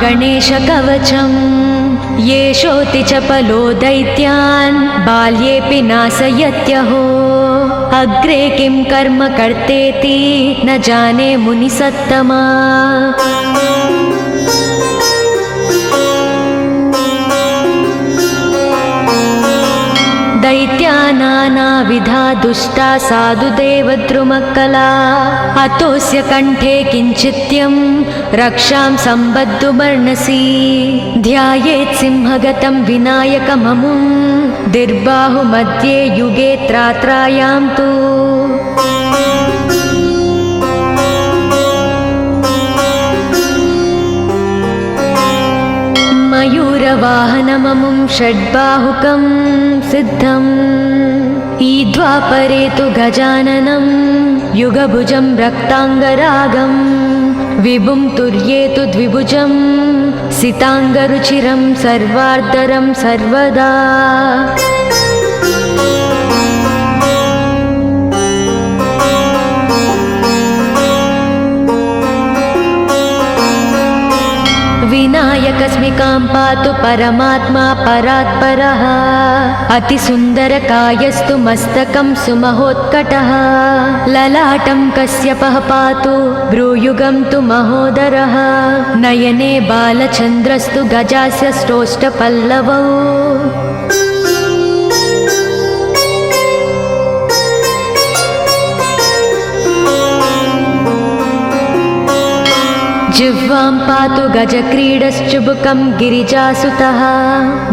गणेशकवचम् येषोऽति चपलो दैत्यान् बाल्येऽपि नाशयत्यहो अग्रे किं कर्म कर्तेति न जाने मुनिसत्तमा। दैत्या नानाविधा दुष्टा साधुदेवद्रुमक्कला अतोऽस्य कण्ठे किञ्चित्यं रक्षां सम्बद्धुमर्णसि ध्यायेत् सिंहगतं विनायकममुं दिर्बाहुमध्ये युगे त्रात्रायां तु मयूरवाहनममुं षड्बाहुकं सिद्धम् ईद्वापरे तु गजाननं युगभुजं रक्ताङ्गरागं विभुं तुर्येतु द्विभुजं सिताङ्गरुचिरं सर्वार्धरं सर्वदा। विनायकस्मिकां पातु परमात्मा परात्परः अतिसुन्दरकायस्तु मस्तकं सुमहोत्कटः ललाटं कश्यपः पातु भ्रूयुगं तु महोदरः नयने बालचन्द्रस्तु गजास्य श्रोष्ठपल्लवौ जिह्वां पातु गजक्रीडश्चुबुकं गिरिजासुतः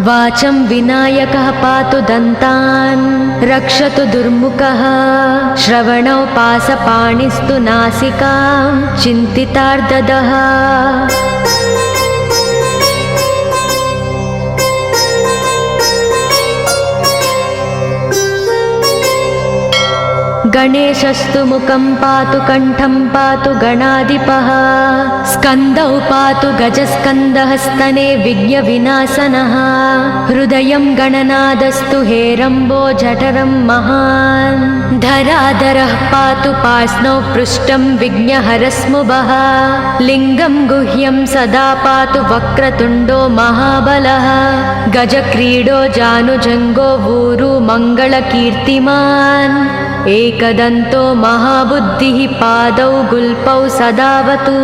वाचं विनायकः पातु दन्तान् रक्षतु दुर्मुखः श्रवणौ पासपाणिस्तु नासिकां चिन्तितार्ददः गणेशस्तु मुखं पातु कण्ठं पातु गणाधिपः स्कन्दौ पातु गजस्कन्दः स्तने विघ्नविनाशनः हृदयं गणनादस्तु हेरम्बो जठरं महान् धराधरः पातु पार्ष्णौ पृष्ठं विघ्नहरस्मुभः लिङ्गं गुह्यं सदा पातु वक्रतुण्डो महाबलः गजक्रीडो जानुजङ्गो ऊरु मङ्गलकीर्तिमान् एकदन्तो महाबुद्धिः पादौ गुल्पौ सदावतु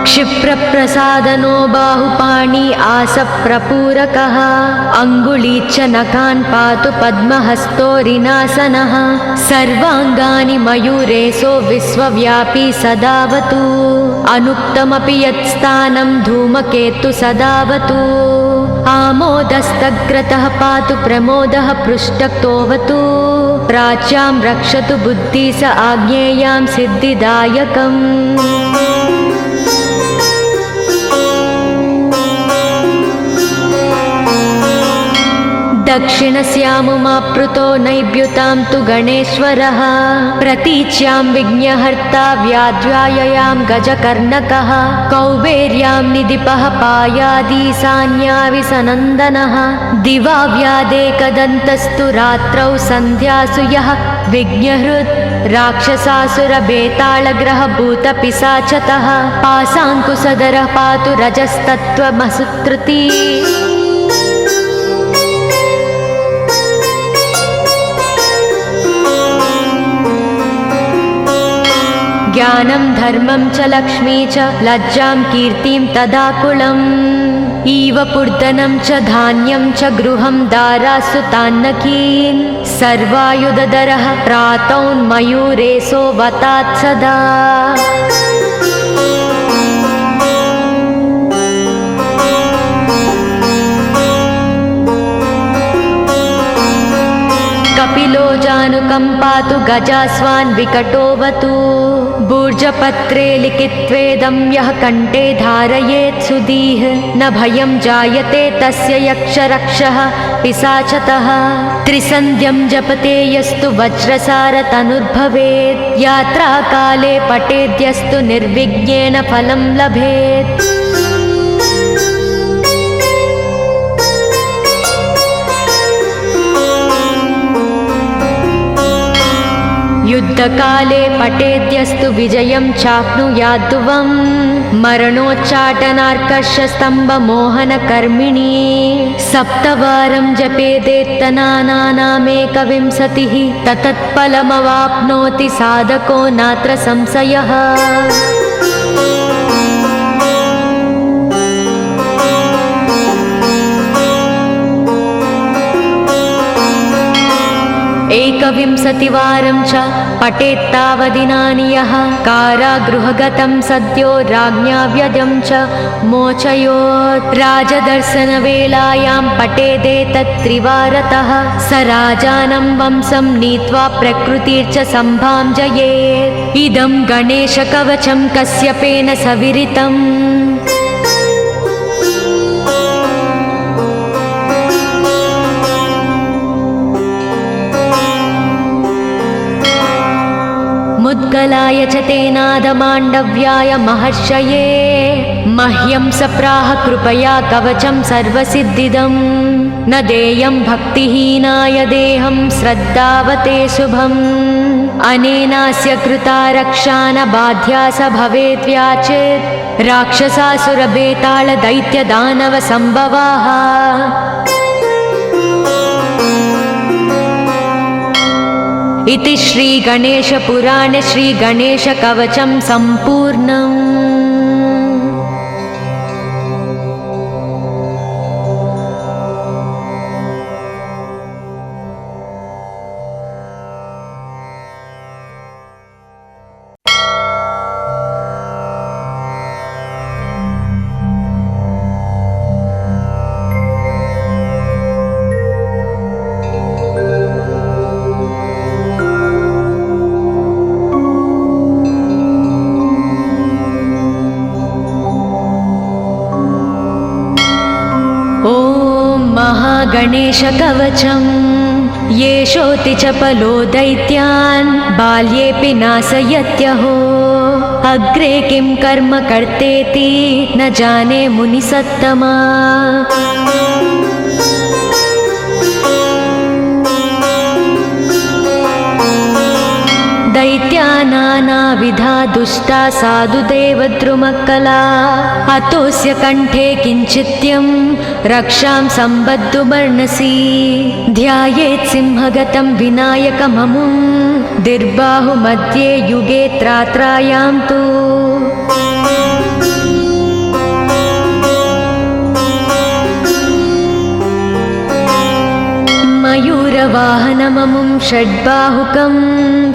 क्षिप्रप्रसादनो बाहुपाणि आसप्रपूरकः अङ्गुलीच्च नखान् पातु पद्महस्तोरिनासनः सर्वाङ्गानि मयूरेशो विश्वव्यापी सदावतु अनुक्तमपि यत्स्थानं धूमकेतु सदावतु आमोदस्तग्रतः पातु प्रमोदः पृष्ठतोऽवतु प्राच्यां रक्षतु बुद्धि स आज्ञेयां सिद्धिदायकम् दक्षिणस्यामुमाप्लुतो नैव्युतां तु गणेश्वरः प्रतीच्यां विघ्नहर्ता व्याध्याययां गजकर्णकः कौबेर्यां निधिपः पायादीशान्याविसनन्दनः दिवा व्यादेकदन्तस्तु रात्रौ सन्ध्यासु यः विघ्नहृत् राक्षसासुरबेतालग्रहभूतपिशाचतः पाशाङ्कुशधरः पातु रजस्तत्त्वमसुत्रुति ज्ञानं धर्मं च लक्ष्मी च लज्जां कीर्तिं तदाकुलम् इव पूर्धनं च धान्यं च गृहं दारासु तान्नकीन् सर्वायुधधरः प्रातौन्मयूरेशो वतात् सदा कपिलो जानुकं पातु गजास्वान् विकटोऽवतु भूर्जपत्रे लिखित्वेदं यः कण्ठे धारयेत् सुधीः न भयं जायते तस्य यक्षरक्षः पिशाचतः त्रिसन्ध्यं जपते यस्तु वज्रसारतनुर्भवेत् यात्राकाले पठेद्यस्तु निर्विघ्नेन फलं लभेत् युद्धकाले पठेद्यस्तु विजयं चाप्नुयाद्ध्रुवम् मरणोच्चाटनार्कर्षस्तम्भमोहनकर्मिणी सप्तवारं जपेदेत्तनानामेकविंशतिः ततत्फलमवाप्नोति साधको नात्र संशयः। एकविंशतिवारं च पठेत्तावदिनानि यः कारागृहगतं सद्यो राज्ञा व्यजं च मोचयोत् राजदर्शनवेलायां पठेदेतत्त्रिवारतः स राजानं वंशं नीत्वा प्रकृतिर्च सम्भाञ्जयेत्। इदं गणेशकवचं कश्यपेन सविरितम्। मुद्गलाय च तेनादमाण्डव्याय महर्षये मह्यं सप्राह कृपया कवचं सर्वसिद्धिदम् न देयं भक्तिहीनाय देहं श्रद्धावते शुभम् अनेनास्य कृता रक्षा न बाध्या स भवेद्व्याचेत् राक्षसासुरबेतालदैत्यदानवसम्भवाः। इति श्रीगणेशपुराणे श्रीगणेशकवचं सम्पूर्णम्। गणेशकवचम् येषोति चपलो दैत्यान् बाल्येऽपि नाशयत्यहो अग्रे किं कर्म कर्तेति न जाने मुनिसत्तमा। दैत्या नानाविधा दुष्टा साधुदेवद्रुमक्कला अतोऽस्य कण्ठे किञ्चित्यं रक्षां सम्बद्धुमर्णसि ध्यायेत् सिंहगतं विनायकममुं दिर्बाहुमध्ये युगे त्रात्रायां तु मयूरवाहनममुं षड्बाहुकं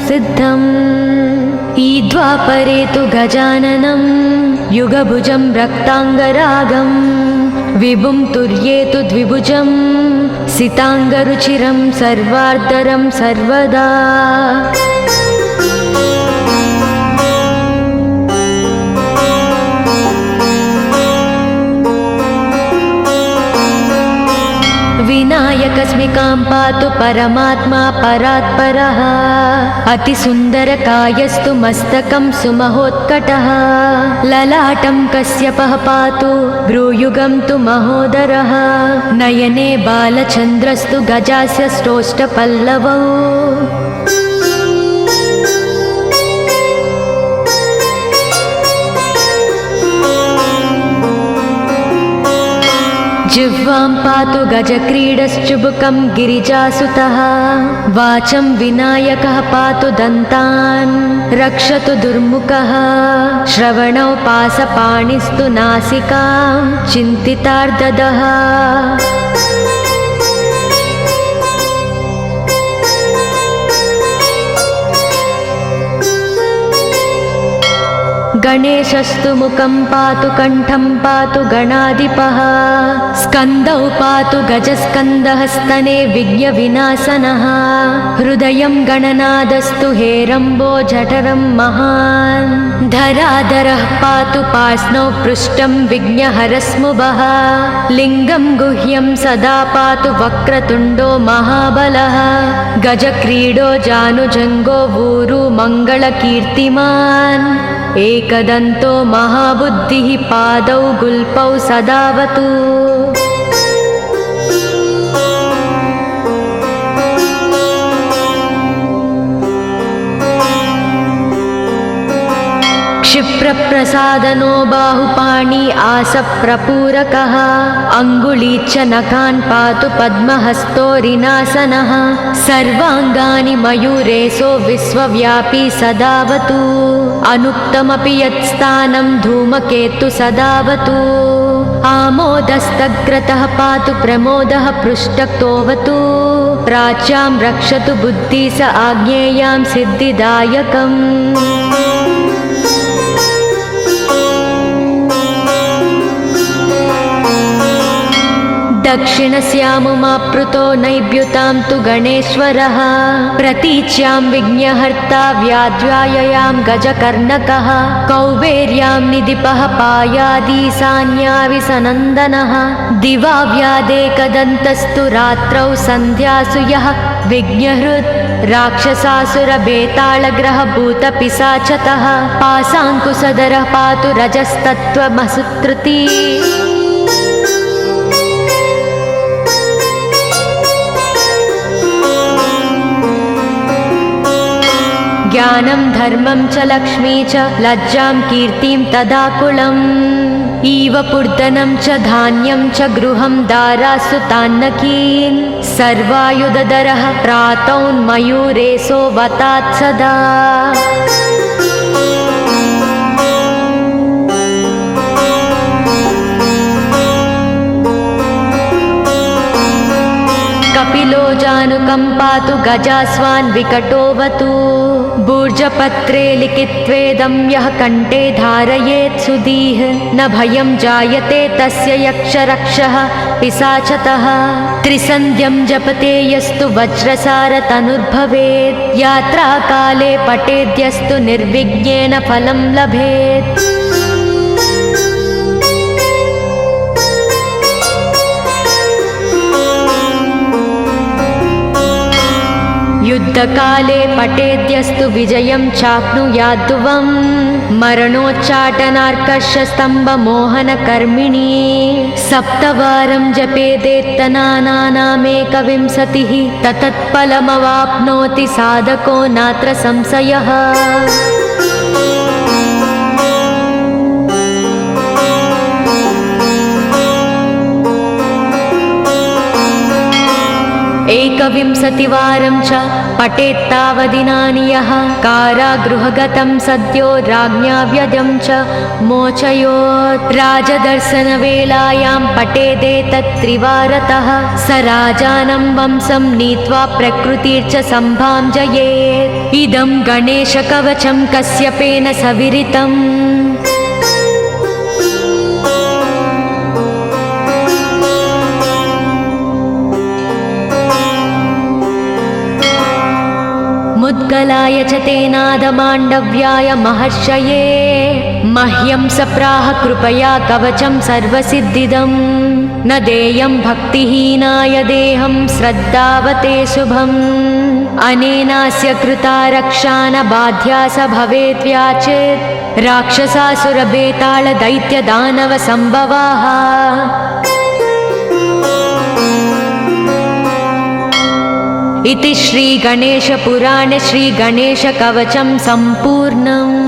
सिद्धम् ईद्वापरे तु गजाननं युगभुजं रक्ताङ्गरागं विभुं तुर्ये तु द्विभुजं सिताङ्गरुचिरं सर्वार्धरं सर्वदा। विनायकस्मिकां पातु परमात्मा परात्परः अतिसुन्दरकायस्तु मस्तकं सुमहोत्कटः ललाटं कश्यपः पातु भ्रूयुगं तु महोदरः नयने बालचन्द्रस्तु गजास्य श्रोष्ठपल्लवौ जिह्वां पातु गजक्रीडश्चुबुकं गिरिजासुतः वाचं विनायकः पातु दन्तान् रक्षतु दुर्मुखः श्रवणौ पासपाणिस्तु नासिकां चिन्तितार्ददः गणेशस्तु मुखं पातु कण्ठं पातु गणाधिपः स्कन्दौ पातु गजस्कन्दः स्तने विघ्नविनाशनः हृदयं गणनादस्तु हेरम्बो जठरं महान् धराधरः पातु पार्ष्णौ पृष्ठं विघ्नहरस्मुभः लिङ्गं गुह्यं सदा पातु वक्रतुण्डो महाबलः गजक्रीडो जानुजङ्गो ऊरु मङ्गलकीर्तिमान् एकदन्तो महाबुद्धिः पादौ गुल्पौ सदावतु क्षिप्रप्रसादनो बाहुपाणि आसप्रपूरकः अङ्गुलीच्च नखान् पातु पद्महस्तोरिनासनः सर्वाङ्गानि मयूरेशो विश्वव्यापी सदावतु अनुक्तमपि यत्स्थानं धूमकेतु सदावतु आमोदस्तग्रतः पातु प्रमोदः पृष्ठक्तोऽवतु प्राच्यां रक्षतु बुद्धि स आज्ञेयां सिद्धिदायकम् दक्षिणस्यामुमाप्लुतो नैव्युतां तु गणेश्वरः प्रतीच्यां विघ्नहर्ता व्याध्याययां गजकर्णकः कौबेर्यां निधिपः पायादीशान्याविसनन्दनः दिवा व्यादेकदन्तस्तु रात्रौ सन्ध्यासु यः विघ्नहृत् राक्षसासुरबेताళग्रहभूतपिशाचतः पाशाङ्कुशधरः पातु रजस्तत्त्वमसुत्रुती ज्ञानं धर्मं च लक्ष्मी च लज्जां कीर्तिं तदाकुलम् इव पूर्धनं च धान्यं च गृहं दारासुतान्नकीन् सर्वायुधधरः प्रातौन्मयूरेशो वतात् सदा कपिलो जानुकम्पातु गजास्वान् विकटोऽवतु भूर्जपत्रे लिखित्वेदं यः कण्ठे धारयेत् सुधीः न भयं जायते तस्य यक्षरक्षः पिशाचतः त्रिसन्ध्यं जपते यस्तु वज्रसारतनुर्भवेत् यात्राकाले पठेद्यस्तु निर्विघ्नेन फलं लभेत् युद्धकाले पठेद्यस्तु विजयं चाप्नुयाद्ध्रुवम् मरणोच्चाटनार्कषस्तम्भमोहनकर्मिणी सप्तवारं जपेदेत्तनानामेकविंशतिः ततत्फलमवाप्नोति साधको नात्र संशयः एकविंशतिवारं च पठेत्तावदिनानि यः कारागृहगतं सद्यो राज्ञा व्यजं च मोचयोत् राजदर्शनवेलायां पठेदेतत्त्रिवारतः स राजानं वंशं नीत्वा प्रकृतिर्च सम्भां जयेत् इदं गणेशकवचं कश्यपेन सविरितम् मुद्गलाय च तेनादमाण्डव्याय महर्षये मह्यं सप्राह कृपया कवचं सर्वसिद्धिदं न देयं भक्तिहीनाय देहं श्रद्धावते शुभम् अनेनास्य कृता रक्षा न बाध्या स भवेत् व्याचेत् राक्षसासुरबेताళदैत्यदानवसम्भवाः इति श्री गणेशपुराणे श्री गणेशकवचं सम्पूर्णम्।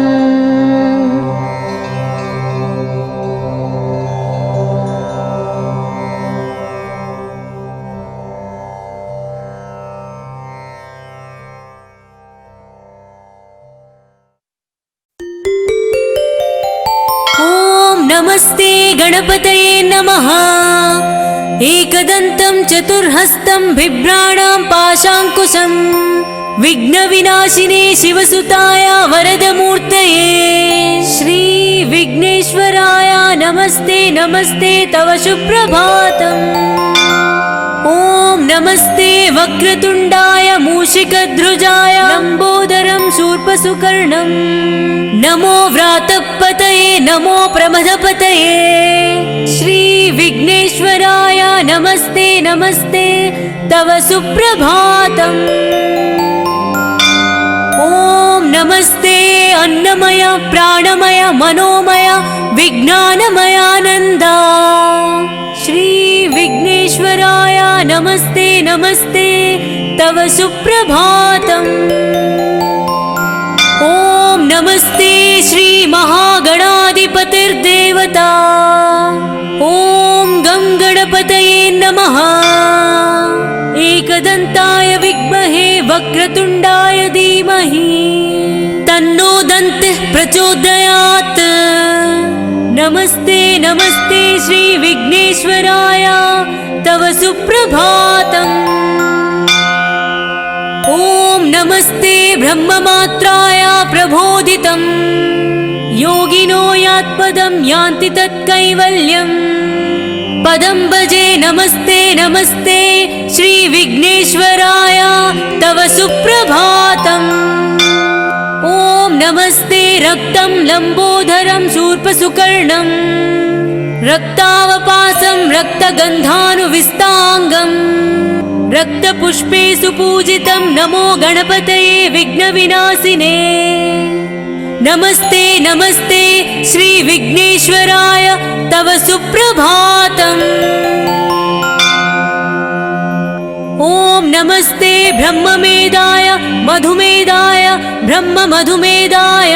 ॐ नमस्ते गणपतये नमः। एकदन्तं चतुर्हस्तं बिभ्राणां पाशाङ्कुशं विघ्नविनाशिने शिवसुताय वरदमूर्तये श्री विघ्नेश्वराय नमस्ते नमस्ते तव सुप्रभातम्। ॐ नमस्ते वक्रतुण्डाय मूषिकध्वजाय लम्बोदरं शूर्पसुकर्णं नमो व्रातपतये नमो प्रमथपतये श्री विघ्नेश्वराय नमस्ते नमस्ते तव सुप्रभातम्। ॐ नमस्ते अन्नमय प्राणमय मनोमय विज्ञानमयानन्द श्री विघ्नेश्वराय नमस्ते नमस्ते तव सुप्रभातम्। ॐ नमस्ते श्री महागणाधिपतिर्देवता। ॐ गं गणपतये नमः। एकदन्ताय विद्महे वक्रतुण्डाय धीमहि तन्नो दन्तिः प्रचोदयात्। नमस्ते नमस्ते श्री विघ्नेश्वराय तव सुप्रभातम्। ॐ नमस्ते ब्रह्ममात्राय प्रबोधितम्। योगिनो यात्पदं यान्ति तत्कैवल्यम्। पदं भजे नमस्ते नमस्ते श्री विघ्नेश्वराय तव सुप्रभातम्। ॐ नमस्ते रक्तं लम्बोदरं शूर्पसुकर्णं रक्तावपासं रक्तगन्धानुविस्ताङ्गम् रक्तपुष्पे सुपूजितं नमो गणपतये विघ्नविनाशिने। नमस्ते नमस्ते श्री विघ्नेश्वराय तव सुप्रभातम्। ॐ नमस्ते ब्रह्ममेधाय मधुमेधाय ब्रह्ममधुमेधाय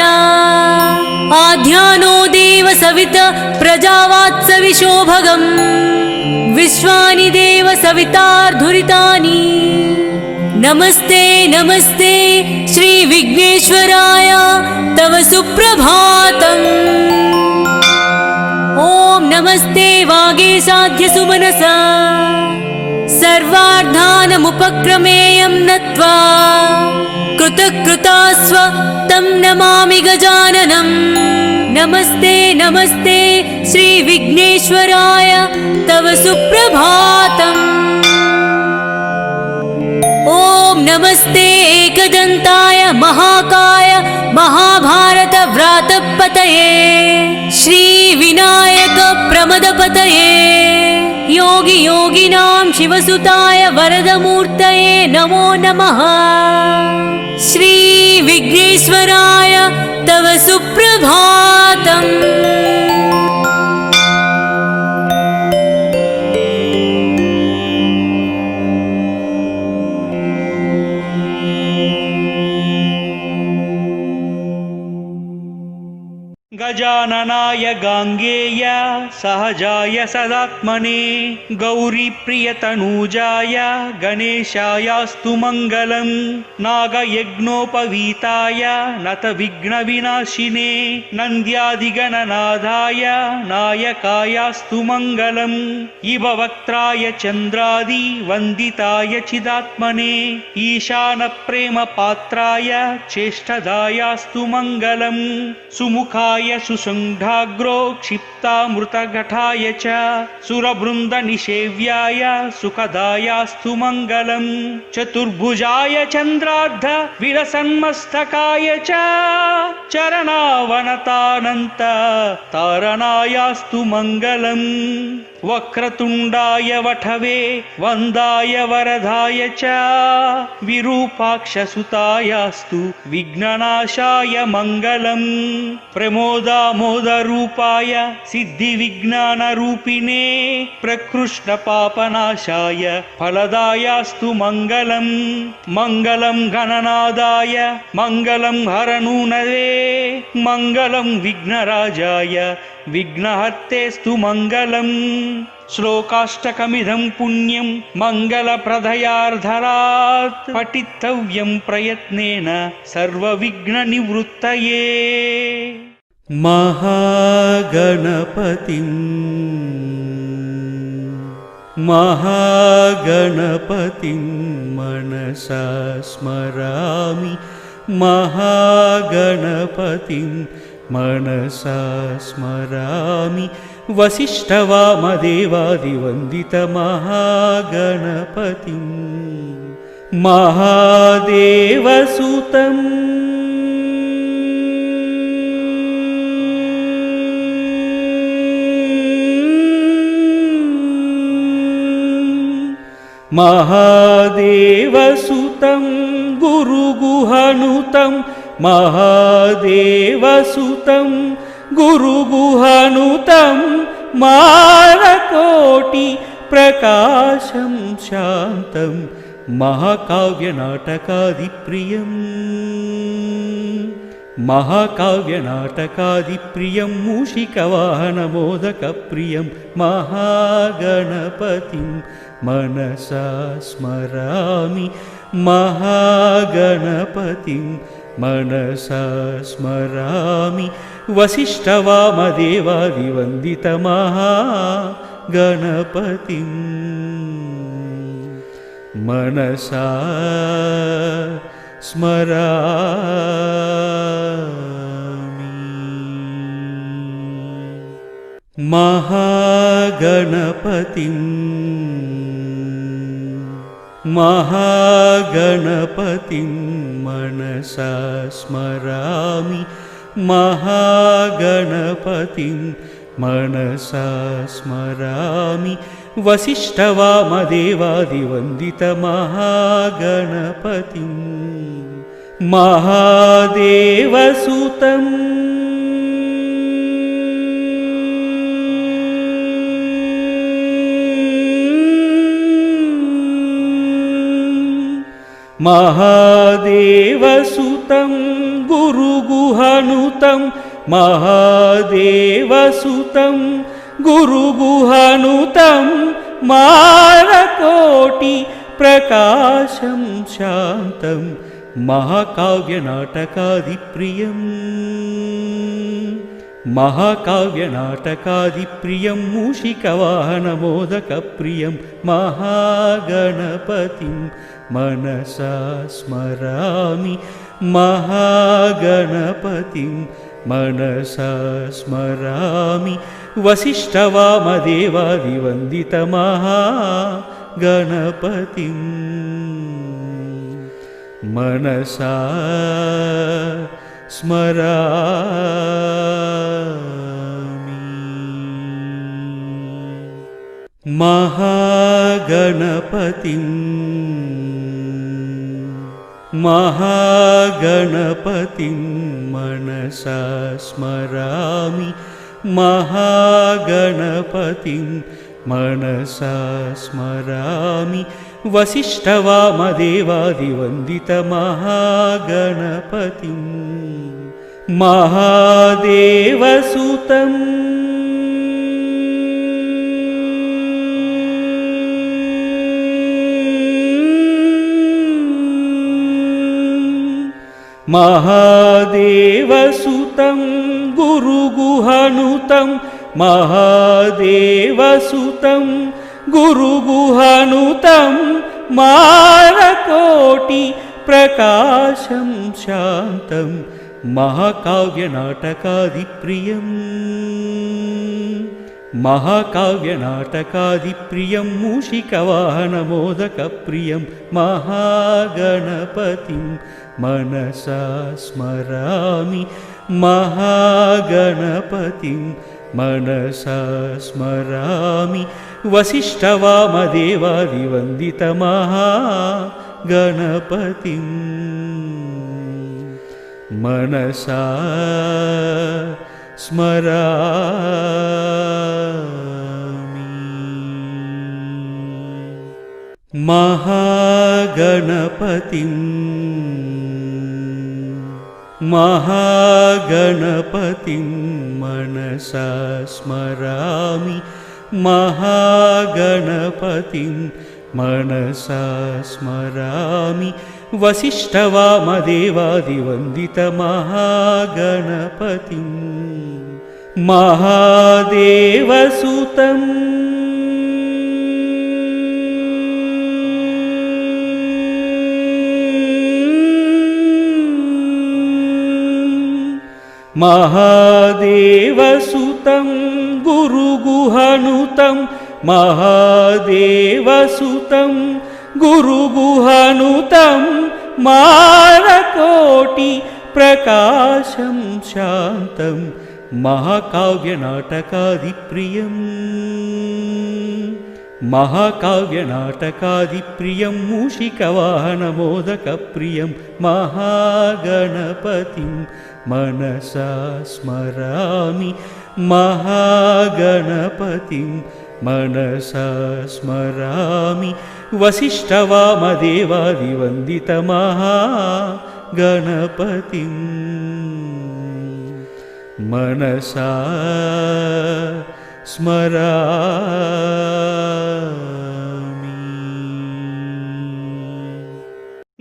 आध्यानो देव सविता प्रजावात्सविशोभगम् विश्वानि देव सवितार्धुरितानि। नमस्ते नमस्ते श्री विघ्नेश्वराय तव सुप्रभातम्। ॐ नमस्ते वागीशाद्य सुमनसा सर्वार्थानमुपक्रमेयं नत्वा कृतकृतास्व तं नमामि गजाननम्। नमस्ते नमस्ते श्री विघ्नेश्वराय तव सुप्रभातम्। ॐ नमस्ते एकदन्ताय महाकाय महाभारत व्रातपतये श्री विनायक प्रमदपतये योगी योगिनां शिवसुताय वरदमूर्तये नमो नमः। श्री विघ्नेश्वराय तव सुप्रभातम्। गजाननाय गाङ्गेय सहजाय सदात्मने गौरीप्रियतनूजाय गणेशायास्तु मङ्गलम्। नागयज्ञोपवीताय नतविघ्नविनाशिने नन्द्यादिगणनाथाय नायकायास्तु मङ्गलम्। इववक्त्राय चन्द्रादि वन्दिताय चिदात्मने ईशानप्रेमपात्राय चेष्टदायास्तु मङ्गलम्। सुमुखाय सुसुण्ढाग्रो क्षिप्तामृतघटाय च सुरवृन्दनिषेव्याय सुखदायास्तु मङ्गलम्। चतुर्भुजाय चन्द्रार्ध विलसन्मस्तकाय च चरणावनतानन्त तारणायास्तु मङ्गलम्। वक्रतुण्डाय वठवे वन्दाय वरदाय च विरूपाक्षसुतायास्तु विघ्ननाशाय मङ्गलम्। प्रमोदामोदरूपाय सिद्धिविज्ञानरूपिणे प्रकृष्टपापनाशाय फलदायास्तु मङ्गलम्। मङ्गलं गणनादाय मङ्गलं हरनूनवे मङ्गलं विघ्नराजाय विघ्नहर्तेस्तु मङ्गलम्। श्लोकाष्टकमिदं पुण्यं मङ्गलप्रदयार्धरात् पठितव्यं प्रयत्नेन सर्वविघ्ननिवृत्तये। महागणपतिं मनसा स्मरामि महागणपतिं मनसा स्मरामि वसिष्ठवामदेवादिवन्दितमहागणपतिं महादेवसुतम् महादेवसुतं गुरुगुहानुतं महादेवसुतं गुरुगुहानुतं मानकोटि प्रकाशं शान्तं महाकाव्यनाटकादिप्रियं महाकाव्यनाटकादिप्रियं मूषिकवाहनमोदकप्रियं महागणपतिं मनसा स्मरामि महागणपतिं मनसा स्मरामि वसिष्ठवामदेवादिवन्दितमहागणपतिं मनसा स्मरामि महागणपतिं महागणपतिं मनसा स्मरामि महागणपतिं मनसा स्मरामि वसिष्ठवामदेवादिवन्दितमहागणपतिं महादेवसुतम् महादेवसुतं गुरुगुहानुतं महादेवसुतं गुरुगुहानुतं मारकोटि प्रकाशं शान्तं महाकाव्यनाटकादिप्रियं महाकाव्यनाटकादिप्रियं मूषिकवाहनमोदकप्रियं महागणपतिं मनसा स्मरामि महागणपतिं मनसा स्मरामि वसिष्ठवामदेवादिवन्दितमहागणपतिं मनसा स्मरामि महागणपतिं महागणपतिं मनसा स्मरामि महागणपतिं मनसा स्मरामि वसिष्ठवामदेवादिवन्दितमहागणपतिं महादेवसुतम् महादेवसुतं गुरुगुहानुतं महादेवसुतं गुरुगुहानुतं मारकोटि प्रकाशं शान्तं महाकाव्यनाटकादिप्रियं महाकाव्यनाटकादिप्रियं मूषिकवाहनमोदकप्रियं महागणपतिं मनसा स्मरामि महागणपतिं मनसा स्मरामि वसिष्ठवामदेवादिवन्दितमहागणपतिं मनसा स्मरामि महागणपतिं महागणपतिं मनसा स्मरामि महागणपतिं मनसा स्मरामि वसिष्ठवामदेवादिवन्दितमहागणपतिं महादेवसुतम् महादेवसुतं गुरुगुहानुतं महादेवसुतं गुरुगुहानुतं मारकोटि प्रकाशं शान्तं महाकाव्यनाटकादिप्रियं महाकाव्यनाटकादिप्रियं मूषिकवाहनमोदकप्रियं महागणपतिं मनसा स्मरामि महागणपतिं मनसा स्मरामि वसिष्ठवामदेवादिवन्दितमहागणपतिम् मनसा स्मरामि।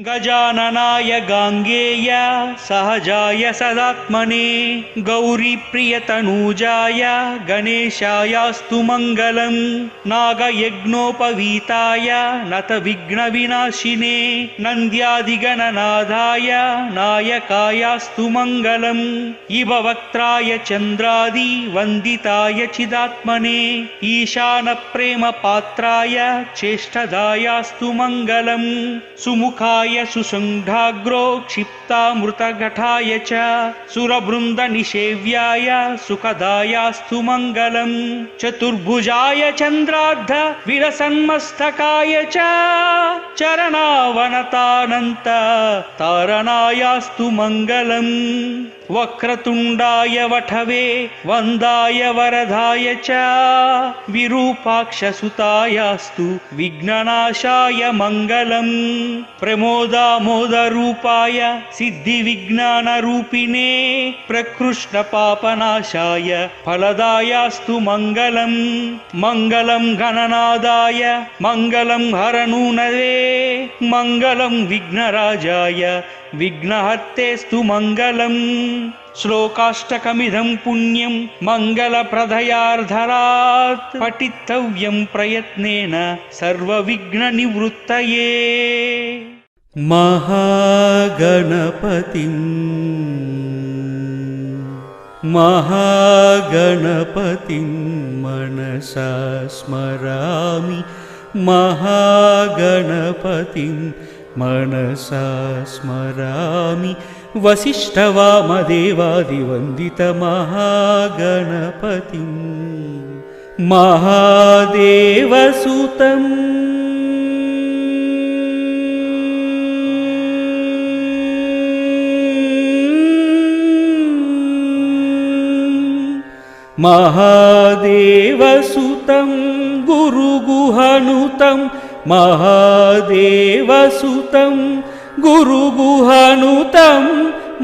गजाननाय गाङ्गेय सहजाय सदात्मने गौरीप्रियतनूजाय गणेशायास्तु मङ्गलम्। नागयज्ञोपवीताय नतविघ्नविनाशिने नन्द्यादिगणनाथाय नायकायास्तु मङ्गलम्। इववक्त्राय चन्द्रादि वन्दिताय चिदात्मने ईशानप्रेमपात्राय चेष्टदायास्तु मङ्गलम्। सुमुखाय सुसङ्घाग्रो क्षिप्तामृतघटाय च सुरवृन्दनिषेव्याय सुखदायास्तु मङ्गलम्। चतुर्भुजाय चन्द्रार्ध विलसन्मस्तकाय च चरणावनतानन्त तारणायास्तु मङ्गलम्। वक्रतुण्डाय वठवे वन्दाय वरदाय च विरूपाक्षसुतायास्तु विघ्ननाशाय मङ्गलम्। प्रमोदामोदरूपाय सिद्धिविज्ञानरूपिणे प्रकृष्टपापनाशाय फलदायास्तु मङ्गलम्। मङ्गलं गणनादाय मङ्गलं हरनूनवे मङ्गलं विघ्नराजाय विघ्नहर्तेस्तु मङ्गलम्। श्लोकाष्टकमिदं पुण्यं मङ्गलप्रदयार्धरात् पठितव्यं प्रयत्नेन सर्वविघ्ननिवृत्तये। महागणपतिं मनसा स्मरामि। महागणपतिं मनसा स्मरामि। वसिष्ठवामदेवादिवन्दितमहागणपतिं महादेवसुतम्। महादेवसुतं गुरुगुहनुतं महादेवसुतं गुरुगुहनुतं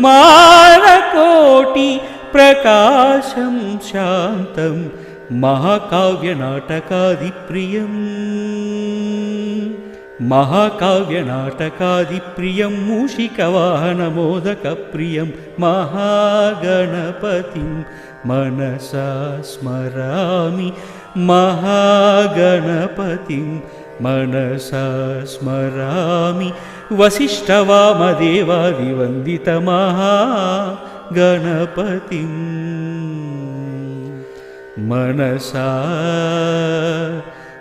मानकोटि प्रकाशं शान्तं महाकाव्यनाटकादिप्रियम्। महाकाव्यनाटकादिप्रियं मूषिकवाहनमोदकप्रियं महागणपतिं मनसा स्मरामि। महागणपतिं मनसा स्मरामि। वसिष्ठवामदेवादिवन्दितमहागणपतिं मनसा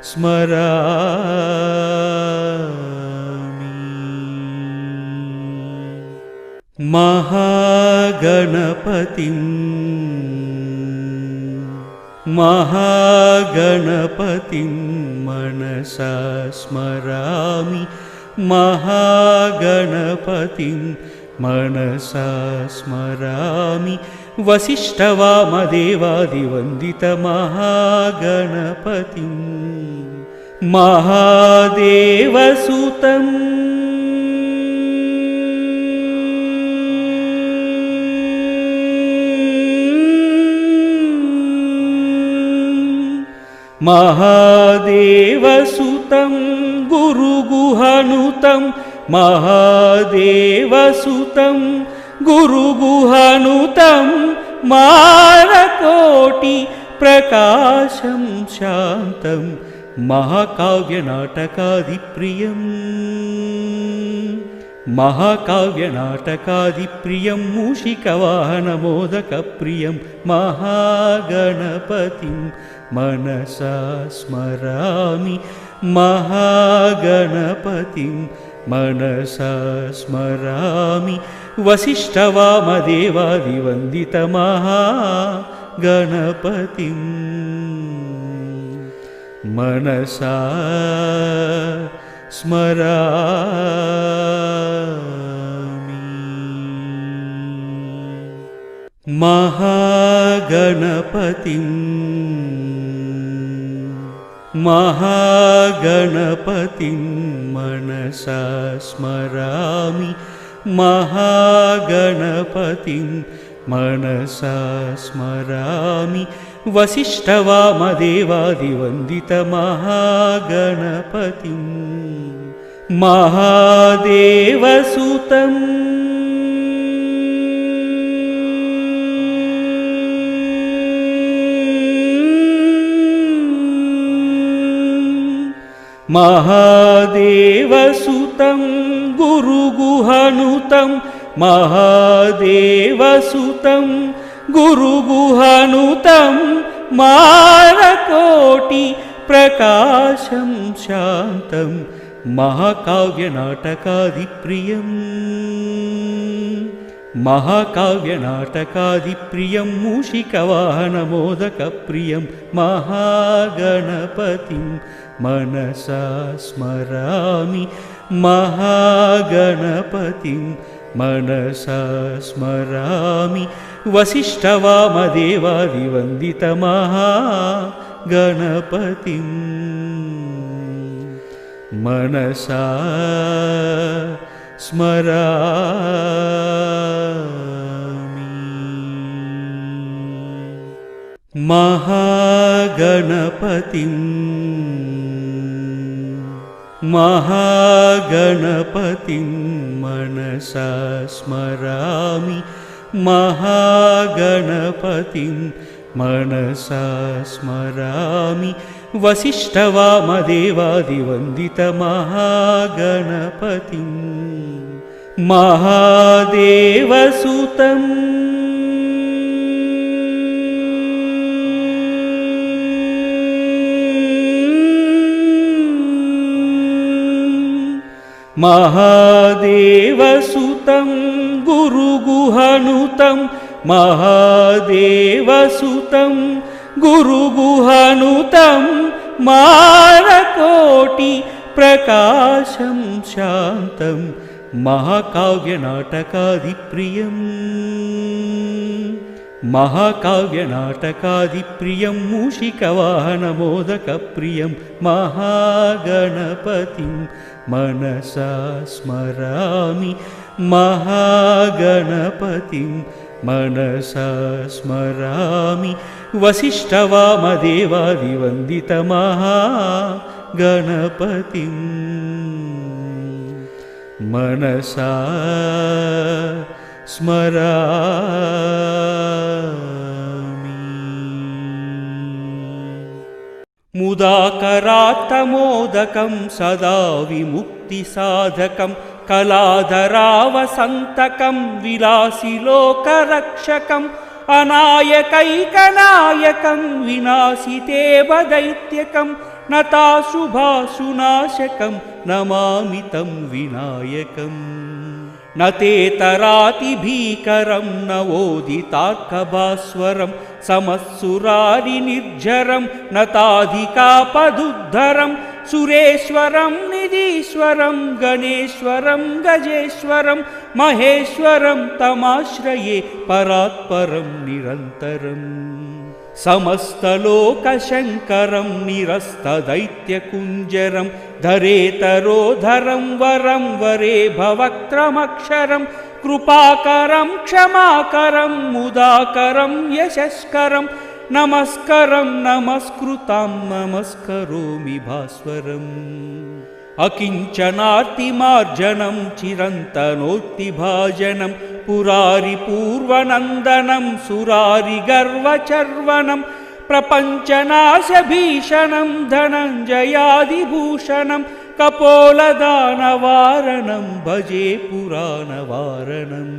स्मरामि। महागणपतिं मनसा स्मरामि। महागणपतिं मनसा स्मरामि। वसिष्ठवामदेवादिवन्दितमहागणपतिं महादेवसुतम्। महादेवसुतं गुरुगुहनुतं महादेवसुतं गुरुगुहनुतं मानकोटि प्रकाशं शान्तं महाकाव्यनाटकादिप्रियम्। महाकाव्यनाटकादिप्रियं मूषिकवाहनमोदकप्रियं महागणपतिं मनसा स्मरामि। महागणपतिं मनसा स्मरामि। वसिष्ठवामदेवादिवन्दितमहागणपतिं मनसा स्मरामि। महागणपतिं मनसा स्मरामि। महागणपतिं मनसा स्मरामि वसिष्ठवामदेवादिवन्दितमहागणपतिं महादेवसुतम् महादेवसुतं गुरुगुहनुतं महादेवसुतं गुरुगुहनुतं मारकोटि प्रकाशं शान्तं महाकाव्यनाटकादिप्रियं मूषिकवाहनमोदकप्रियं महागणपतिं मनसा स्मरामि महागणपतिं मनसा स्मरामि वसिष्ठवामदेवादिवन्दितमहागणपतिं मनसा स्मरामि महागणपतिं मनसा स्मरामि महागणपतिं मनसा स्मरामि वसिष्ठवामदेवादिवन्दितमहागणपतिं महादेवसुतम् महादेवसुतं गुरुगुहनुतं महादेवसुतं गुरुगुहनुतं मारकोटि प्रकाशं शान्तं महाकाव्यनाटकादिप्रियं मूषिकवाहनमोदकप्रियं महागणपतिं मनसा स्मरामि महागणपतिं मनसा स्मरामि वसिष्ठवामदेवादिवन्दितमहागणपतिं मनसा स्मरामि मुदाकरात्तमोदकं सदा विमुक्तिसाधकं कलाधरावसन्तकं विलासिलोकरक्षकम् अनायकैकनायकं विनाशितेवदैत्यकं नताशुभाशुनाशकं नमामि तं विनायकम् न तेतरातिभीकरं नवोदितार्कभास्वरं समत्सुरारिनिर्झरं नताधिकापदुद्धरं सुरेश्वरं निधीश्वरं गणेश्वरं गजेश्वरं महेश्वरं तमाश्रये परात्परं निरन्तरम् समस्तलोकशङ्करं निरस्तदैत्यकुञ्जरं धरेतरोधरं वरं वरे भवक्त्रमक्षरं कृपाकरं क्षमाकरं मुदाकरं यशस्करं नमस्करं नमस्कृतां नमस्करोमि भास्वरम् अकिञ्चनार्तिमार्जनं चिरन्तनोक्तिभाजनं पुरारिपूर्वनन्दनं सुरारिगर्वचर्वनं प्रपञ्चनाशभीषणं धनञ्जयादिभूषणं कपोलदानवारणं भजे पुराणवारणम्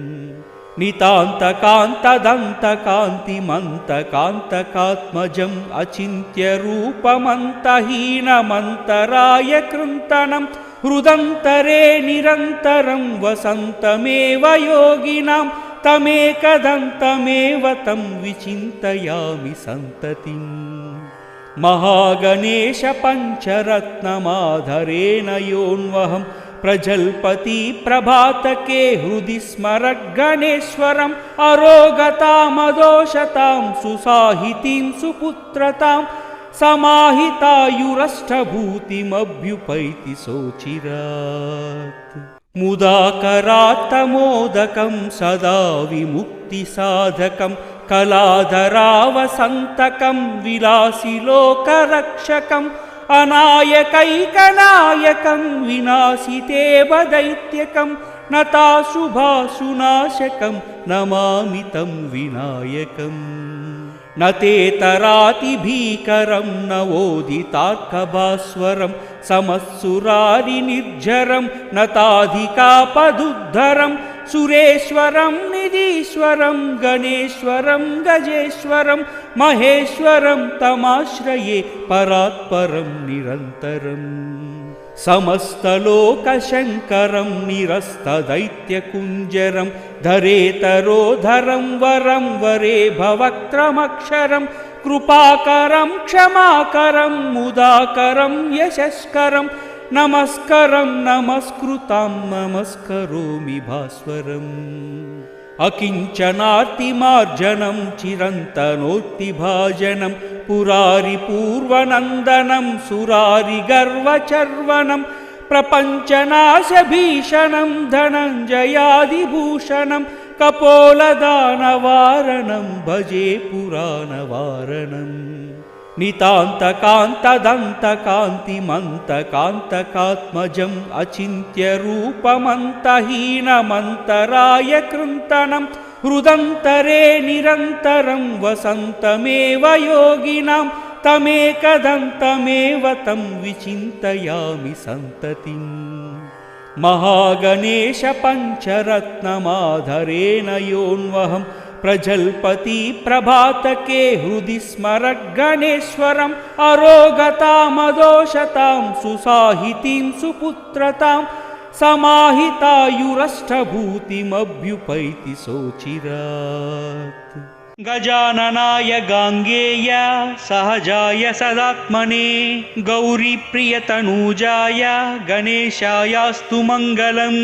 नितान्तकान्तदन्तकान्तिमन्तकान्तकात्मजम् अचिन्त्यरूपमन्तहीनमन्तराय कृन्तनं हृदन्तरे निरन्तरं वसन्तमेव योगिनां तमेकदन्तमेव तं विचिन्तयामि सन्ततिम् महागणेश पञ्चरत्नमाधरेण योऽन्वहं प्रजल्पति प्रभातके हृदि स्मरगणेश्वरम् अरोगतामदोषतां सुसाहितीं सुपुत्रतां समाहितायुरष्टभूतिमभ्युपैति सोचिरात् मुदाकरात्तमोदकं सदा विमुक्तिसाधकं कलाधरावसन्तकं विलासिलोकरक्षकम् अनायकैकनायकं विनाशितेवदैत्यकं नताशुभाशुनाशकं नमामि तं विनायकम् न ते तरातिभीकरं नवोदितार्कभास्वरं समत्सुरारिनिर्झरं नताधिकापदुद्धरं सुरेश्वरं निधीश्वरं गणेश्वरं गजेश्वरं महेश्वरं तमाश्रये परात्परं निरन्तरम् समस्तलोकशङ्करं निरस्तदैत्यकुञ्जरं धरेतरोधरं वरं वरे भवक्त्रमक्षरं कृपाकरं क्षमाकरं मुदाकरं यशस्करं नमस्करं नमस्कृतां नमस्करोमि भास्वरम् अकिञ्चनार्तिमार्जनं चिरन्तनोत्तिभाजनं पुरारिपूर्वनन्दनं सुरारिगर्वचर्वनं प्रपञ्चनाशभीषणं धनञ्जयादिभूषणं कपोलदानवारणं भजे पुराणवारणम् नितान्तकान्तदन्तकान्तिमन्तकान्तकात्मजम् अचिन्त्यरूपमन्तहीनमन्तराय कृन्तनं हृदन्तरे निरन्तरं वसन्तमेव योगिनां तमेकदन्तमेव तं विचिन्तयामि सन्ततिम् महागणेश पञ्चरत्नमाधरेण योऽन्वहं प्रजल्पति प्रभातके हृदि स्मरगणेश्वरम् अरोगतामदोषतां सुसाहितीं सुपुत्रतां समाहितायुरष्टभूतिमभ्युपैति सोचिरात् गजाननाय गाङ्गेय सहजाय सदात्मने गौरीप्रियतनूजाय गणेशायास्तु मङ्गलम्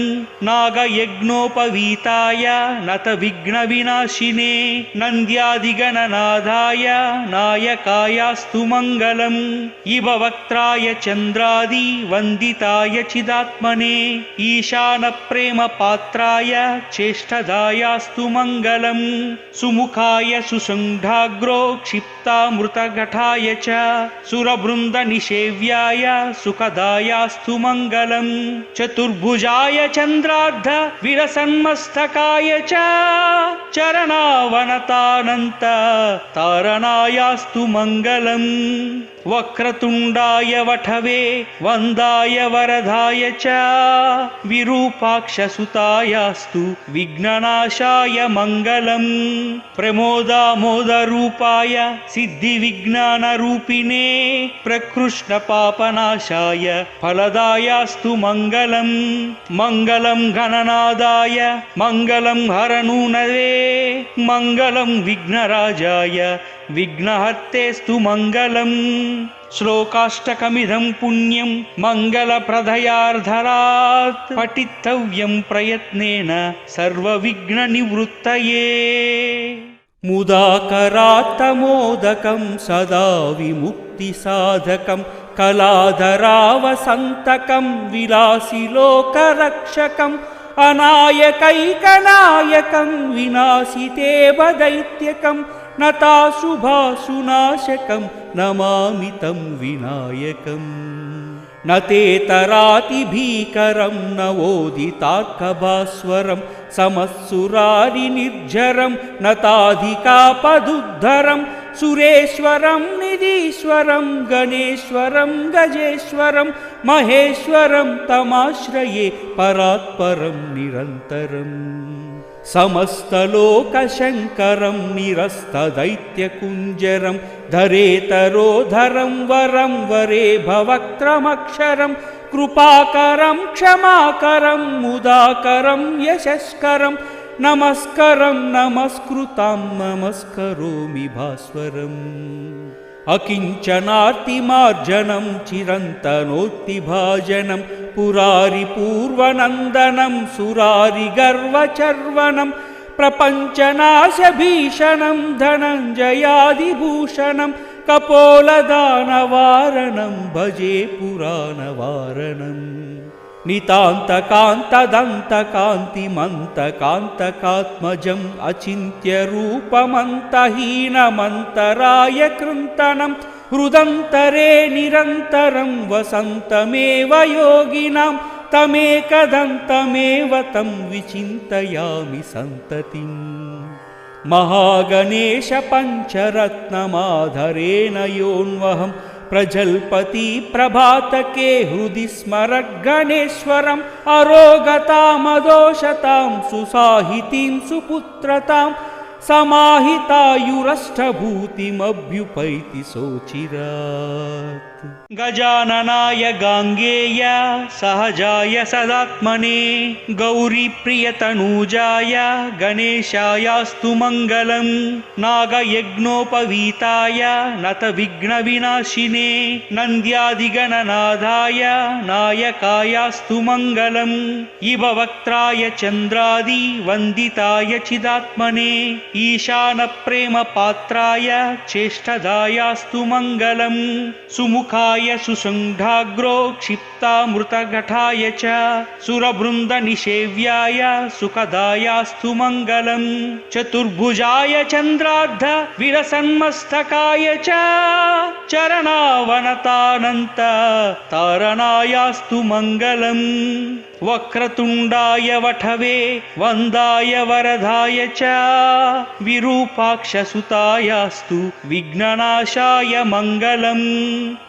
नागयज्ञोपवीताय नतविघ्नविनाशिने नन्द्यादिगणनाथाय नायकायास्तु मङ्गलम् इव वक्त्राय चन्द्रादि वन्दिताय चिदात्मने ईशानप्रेमपात्राय चेष्टदायास्तु मङ्गलम् सुमुखाय सुषण्ढाग्रो क्षिप्तामृतघटाय च सुरवृन्दनिषेव्याय सुखदायास्तु मङ्गलम् चतुर्भुजाय चन्द्रार्ध विलसन्मस्तकाय च चरणावनतानन्त तारणायास्तु मङ्गलम् वक्रतुण्डाय वठवे वन्दाय वरदाय च विरूपाक्षसुतायास्तु विघ्ननाशाय मङ्गलम् प्रमोदामोदरूपाय सिद्धिविज्ञानरूपिणे प्रकृष्णपापनाशाय फलदायास्तु मङ्गलम् मङ्गलं गणनादाय मङ्गलं हरनूनवे मङ्गलं विघ्नराजाय विघ्नहर्तेस्तु मङ्गलम् श्लोकाष्टकमिदं पुण्यं मङ्गलप्रदयार्धरात् पठितव्यं प्रयत्नेन सर्वविघ्ननिवृत्तये मुदाकरात्तमोदकं सदा विमुक्तिसाधकं कलाधरावसन्तकं विलासिलोकरक्षकम् अनायकैकनायकं विनाशितेव दैत्यकं नताशुभाशुनाशकं नमामि तं विनायकम् न ते तरातिभीकरं नवोदितार्कभास्वरं समत्सुरारिनिर्झरं नताधिकापदुद्धरं सुरेश्वरं निधीश्वरं गणेश्वरं गजेश्वरं महेश्वरं तमाश्रये परात्परं निरन्तरम् समस्तलोकशङ्करं निरस्तदैत्यकुञ्जरं धरेतरोधरं वरं वरे भवक्त्रमक्षरं कृपाकरं क्षमाकरं मुदाकरं यशस्करं नमस्करं नमस्कृतां नमस्करोमि भास्वरम् अकिञ्चनार्तिमार्जनं चिरन्तनोत्तिभाजनं पुरारिपूर्वनन्दनं सुरारिगर्वचर्वनं प्रपञ्चनाशभीषणं धनञ्जयादिभूषणं कपोलदानवारणं भजे पुराणवारणम् नितान्तकान्तदन्तकान्तिमन्तकान्तकात्मजम् अचिन्त्यरूपमन्तहीनमन्तराय कृन्तनं हृदन्तरे निरन्तरं वसन्तमेव योगिनां तमेकदन्तमेव तं विचिन्तयामि सन्ततिम् महागणेश पञ्चरत्नमाधरेण योऽन्वहं प्रजल्पति प्रभातके हृदि स्मरगणेश्वरम् अरोगतामदोषतां सुसाहितीं सुपुत्रतां समाहितायुरष्टभूतिमभ्युपैति सोचिरात् गजाननाय गाङ्गेय सहजाय सदात्मने गौरीप्रियतनूजाय गणेशायास्तु मङ्गलम् नागयज्ञोपवीताय नतविघ्नविनाशिने नन्द्यादिगणनाथाय नायकायास्तु मङ्गलम् इभवक्त्राय चन्द्रादि वन्दिताय चिदात्मने ईशानप्रेमपात्राय चेष्टदायास्तु मङ्गलम् सुमुखाय सुसङ्घाग्रो क्षिप्तामृतघटाय च सुरवृन्दनिषेव्याय सुखदायास्तु मङ्गलम् चतुर्भुजाय चन्द्रार्ध विरसन्मस्तकाय च चरणावनतानन्त तारणायास्तु मङ्गलम् वक्रतुण्डाय वठवे वन्दाय वरदाय च विरूपाक्षसुतायास्तु विघ्ननाशाय मङ्गलम्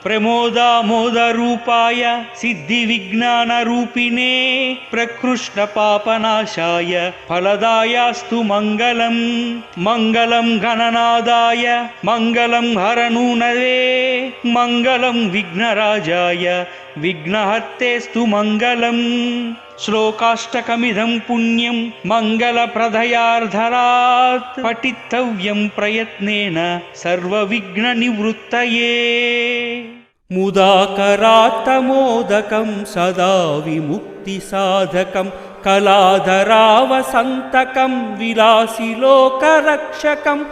प्रमोदामोदरूपाय सिद्धिविज्ञानरूपिणे प्रकृष्टपापनाशाय फलदायास्तु मङ्गलम् मङ्गलं गणनादाय मङ्गलं हरनूनवे मङ्गलं विघ्नराजाय विघ्नहर्तेस्तु मङ्गलम् श्लोकाष्टकमिदं पुण्यं मङ्गलप्रदयार्धरात् पठितव्यं प्रयत्नेन सर्वविघ्ननिवृत्तये मुदाकरात्तमोदकं सदा विमुक्तिसाधकं कलाधरावसन्तकं विलासिलोकरक्षकम्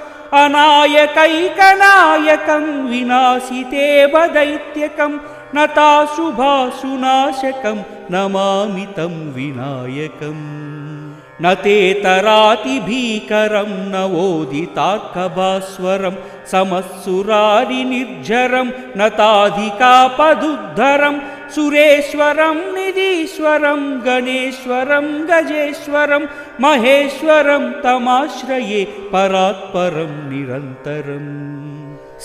अनायकैकनायकं विनाशितेव दैत्यकं नताशुभाशुनाशकं नमामि तं विनायकम् न तेतरातिभीकरं नवोदितार्कभास्वरं समत्सुरारिनिर्झरं नताधिकापदुद्धरं सुरेश्वरं निधीश्वरं गणेश्वरं गजेश्वरं महेश्वरं तमाश्रये परात्परं निरन्तरम्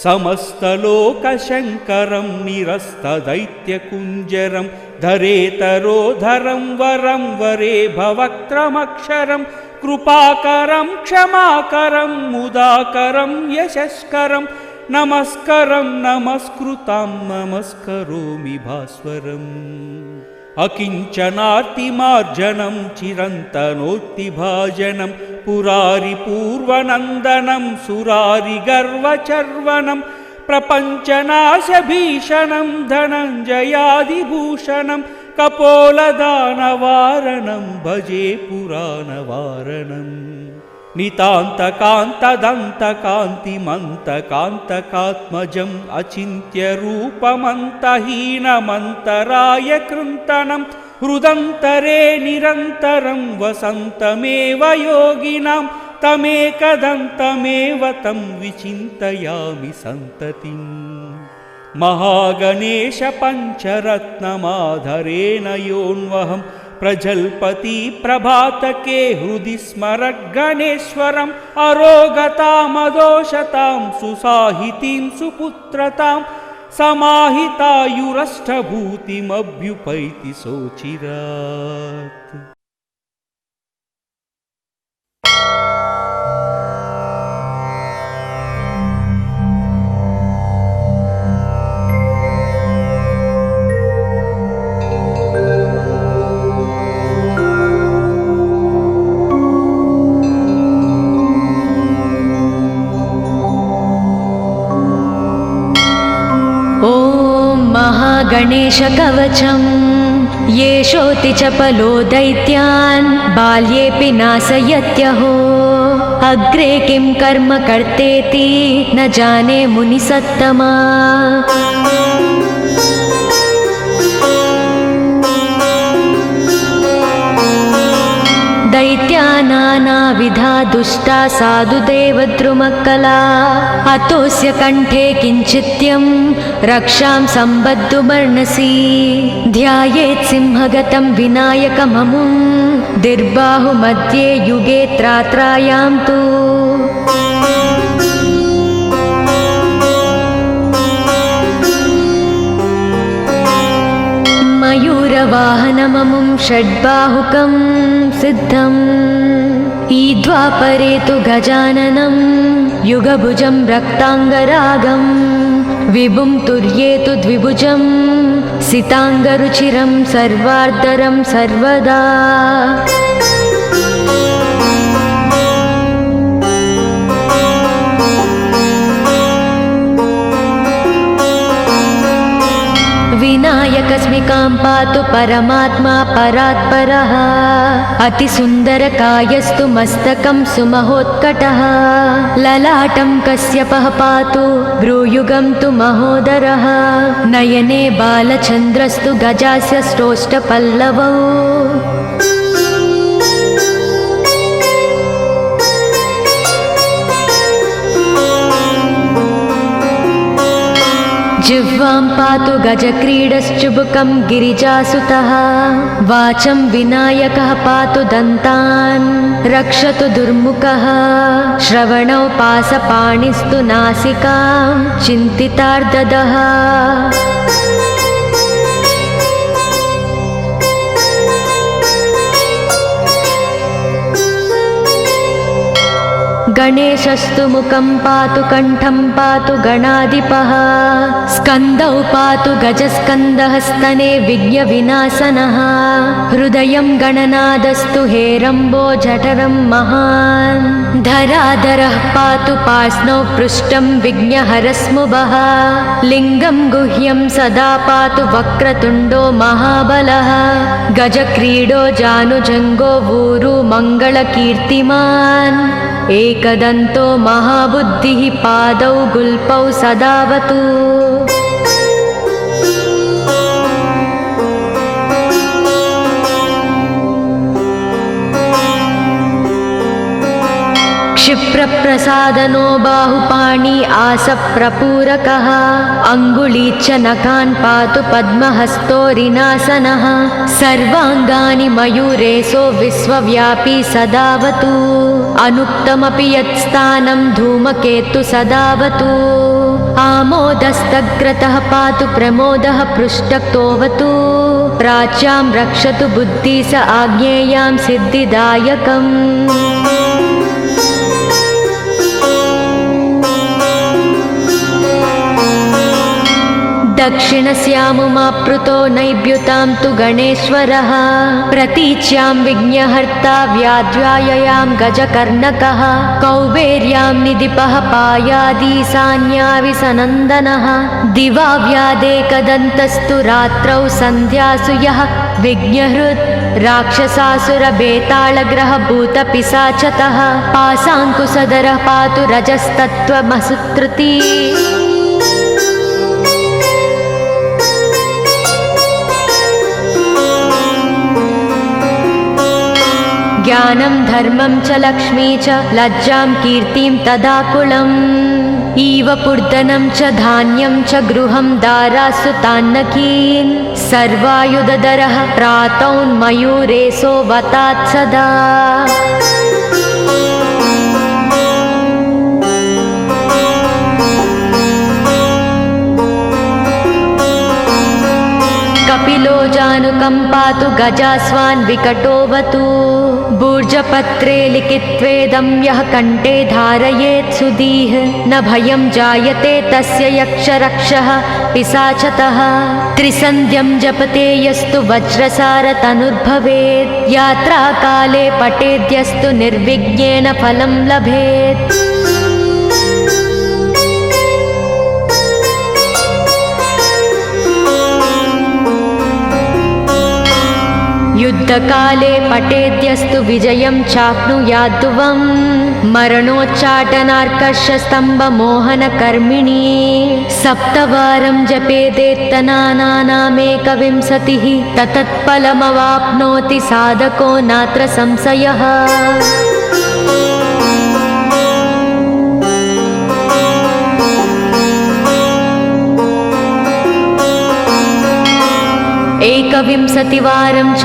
समस्तलोकशङ्करं निरस्तदैत्यकुञ्जरं धरेतरोधरं वरं वरे भवक्त्रमक्षरं कृपाकरं क्षमाकरं मुदाकरं यशस्करं नमस्करं नमस्कृतां नमस्करोमि भास्वरम् अकिञ्चनार्तिमार्जनं चिरन्तनोत्तिभाजनं पुरारिपूर्वनन्दनं सुरारिगर्वचर्वनं प्रपञ्चनाशभीषणं धनञ्जयादिभूषणं कपोलदानवारणं भजे पुराणवारणम् नितान्तकान्तदन्तकान्तिमन्तकान्तकात्मजम् अचिन्त्यरूपमन्तहीनमन्तराय कृन्तनं हृदन्तरे निरन्तरं वसन्तमेव योगिनां तमेकदन्तमेव तं विचिन्तयामि सन्ततिम् महागणेश पञ्चरत्नमाधरेण योऽन्वहं प्रजल्पति प्रभातके हृदि स्मरगणेश्वरम् अरोगतामदोषतां सुसाहितीं सुपुत्रतां समाहितायुरष्टभूतिमभ्युपैति सोचिरात् गणेशकवचम् येषोति चपलो दैत्यान् बाल्येऽपि नाशयत्यहो अग्रे किं कर्म कर्तेति न जाने मुनिसत्तमा नानाविधा दुष्टा साधुदेवद्रुमक्कला अतोऽस्य कण्ठे किञ्चित्यं रक्षां सम्बद्धुमर्णसि ध्यायेत् सिंहगतं विनायकममुं दिर्बाहुमध्ये युगे त्रात्रायां तु मयूरवाहनममुं षड्बाहुकं सिद्धम् ईद्वापरे तु गजाननं युगभुजं रक्ताङ्गरागं विभुं तुर्ये तु द्विभुजं सिताङ्गरुचिरं सर्वार्धरं सर्वदा विनायकस्मिकां पातु परमात्मा परात्परः अतिसुन्दरकायस्तु मस्तकं सुमहोत्कटः ललाटं कश्यपः पातु भ्रूयुगं तु महोदरः नयने बालचन्द्रस्तु गजास्य श्रोष्ठपल्लवौ जिह्वां पातु गजक्रीडश्चुबुकं गिरिजासुतः वाचं विनायकः पातु दन्तान् रक्षतु दुर्मुखः श्रवणौ पासपाणिस्तु नासिकां चिन्तितार्ददः गणेशस्तु मुखं पातु कण्ठं पातु गणाधिपः स्कन्दौ पातु गजस्कन्दः स्तने विघ्नविनाशनः हृदयं गणनादस्तु हेरम्बो जठरं महान् धराधरः पातु पार्ष्णौ पृष्ठं विघ्नहरस्मुभः लिङ्गं गुह्यं सदा पातु वक्रतुण्डो महाबलः गजक्रीडो जानुजङ्गो ऊरु मङ्गलकीर्तिमान् एकदन्तो महाबुद्धिः पादौ गुल्पौ सदावतु क्षिप्रप्रसादनो बाहुपाणि आसप्रपूरकः अङ्गुली च नखान् पातु पद्महस्तोरिनासनः सर्वाङ्गानि मयूरेशो विश्वव्यापी सदावतु अनुक्तमपि यत्स्थानं धूमकेतु सदावतु आमोदस्तग्रतः पातु प्रमोदः पृष्ठक्तोऽवतु प्राच्यां रक्षतु बुद्धि स आज्ञेयां सिद्धिदायकम् दक्षिणस्यामुमाप्लुतो नैव्युतां तु गणेश्वरः प्रतीच्यां विघ्नहर्ता व्याध्याययां गजकर्णकः कौबेर्यां निधिपः पायादीशान्याविसनन्दनः दिवा व्यादेकदन्तस्तु रात्रौ सन्ध्यासु यः विघ्नहृत् राक्षसासुरबेताళग्रहभूतपिशाचतः पाशाङ्कुशधरः पातु रजस्तत्त्वमसुत्रुती ज्ञानं धर्मं च लक्ष्मी च लज्जां कीर्तिं तदाकुलम् इव पूर्धनं च धान्यं च गृहं दारासु तान्नकीन् सर्वायुधधरः प्रातौन्मयूरेशो वतात् सदा कपिलो जानुकं पातु गजास्वान् विकटोऽवतु भूर्जपत्रे लिखित्वेदं यः कण्ठे धारयेत् सुधीः न भयं जायते तस्य यक्षरक्षः पिशाचतः त्रिसन्ध्यं जपते यस्तु वज्रसारतनुर्भवेत् यात्राकाले पठेद्यस्तु निर्विघ्नेन फलं लभेत् युद्ध युद्धकाले पठेद्यस्तु विजयं चाप्नुयाद्ध्रुवं मरणोच्चाटनार्कषस्तम्भमोहनकर्मिणी सप्तवारं जपेदेत्तनानामेकविंशतिः ततत्फलमवाप्नोति साधको नात्र संशयः। एकविंशतिवारं च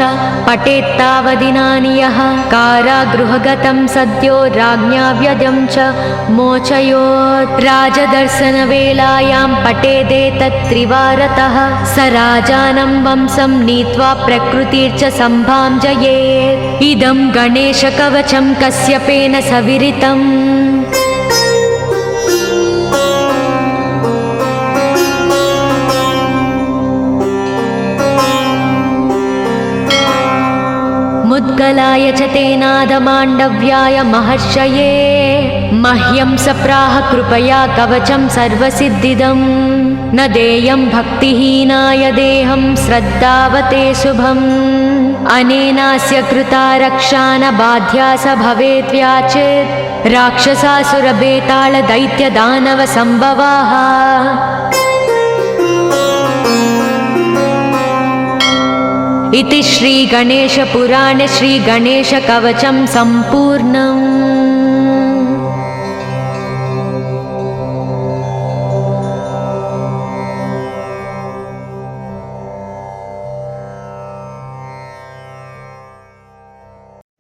पठेत्तावदिनानि यः कारागृहगतं सद्यो राज्ञा व्यजं च मोचयोत् राजदर्शनवेलायां पठेदेतत्त्रिवारतः स राजानं वंशं नीत्वा प्रकृतिर्च सम्भां जयेत्। इदं गणेशकवचं कश्यपेन सविरितम्। मुद्गलाय च तेनादमाण्डव्याय महर्षये मह्यं सप्राह कृपया कवचं सर्वसिद्धिदं न देयं भक्तिहीनाय देहं श्रद्धावते शुभम् अनेनास्य कृता रक्षा न बाध्या स भवेद्व्याचेत् राक्षसासुरबेतालदैत्यदानवसम्भवाः। इति श्रीगणेशपुराणे श्रीगणेशकवचं सम्पूर्णम्।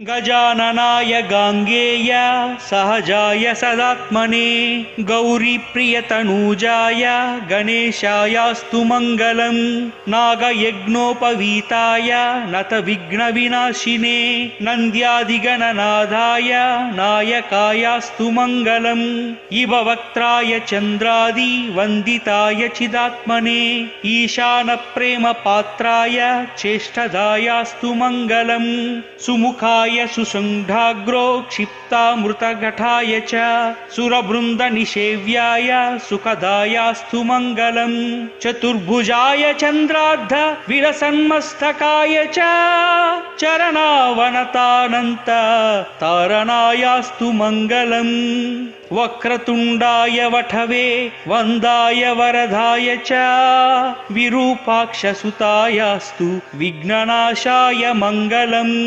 गजाननाय गाङ्गेय सहजाय सदात्मने गौरीप्रियतनूजाय गणेशायास्तु मङ्गलम् नागयज्ञोपवीताय नतविघ्नविनाशिने नन्द्यादिगणनाथाय नायकायास्तु मङ्गलम् इववक्त्राय चन्द्रादि वन्दिताय चिदात्मने ईशानप्रेमपात्राय चेष्टदायास्तु मङ्गलम् सुमुखाय सुसङ्घाग्रो क्षिप्तामृतघटाय च सुरवृन्दनिषेव्याय सुखदायास्तु मङ्गलम् चतुर्भुजाय चन्द्रार्ध विलसन्मस्तकाय च चरणावनतानन्त तारणायास्तु मङ्गलम् वक्रतुण्डाय वठवे वन्दाय वरदाय च विरूपाक्षसुतायास्तु विघ्ननाशाय मङ्गलम्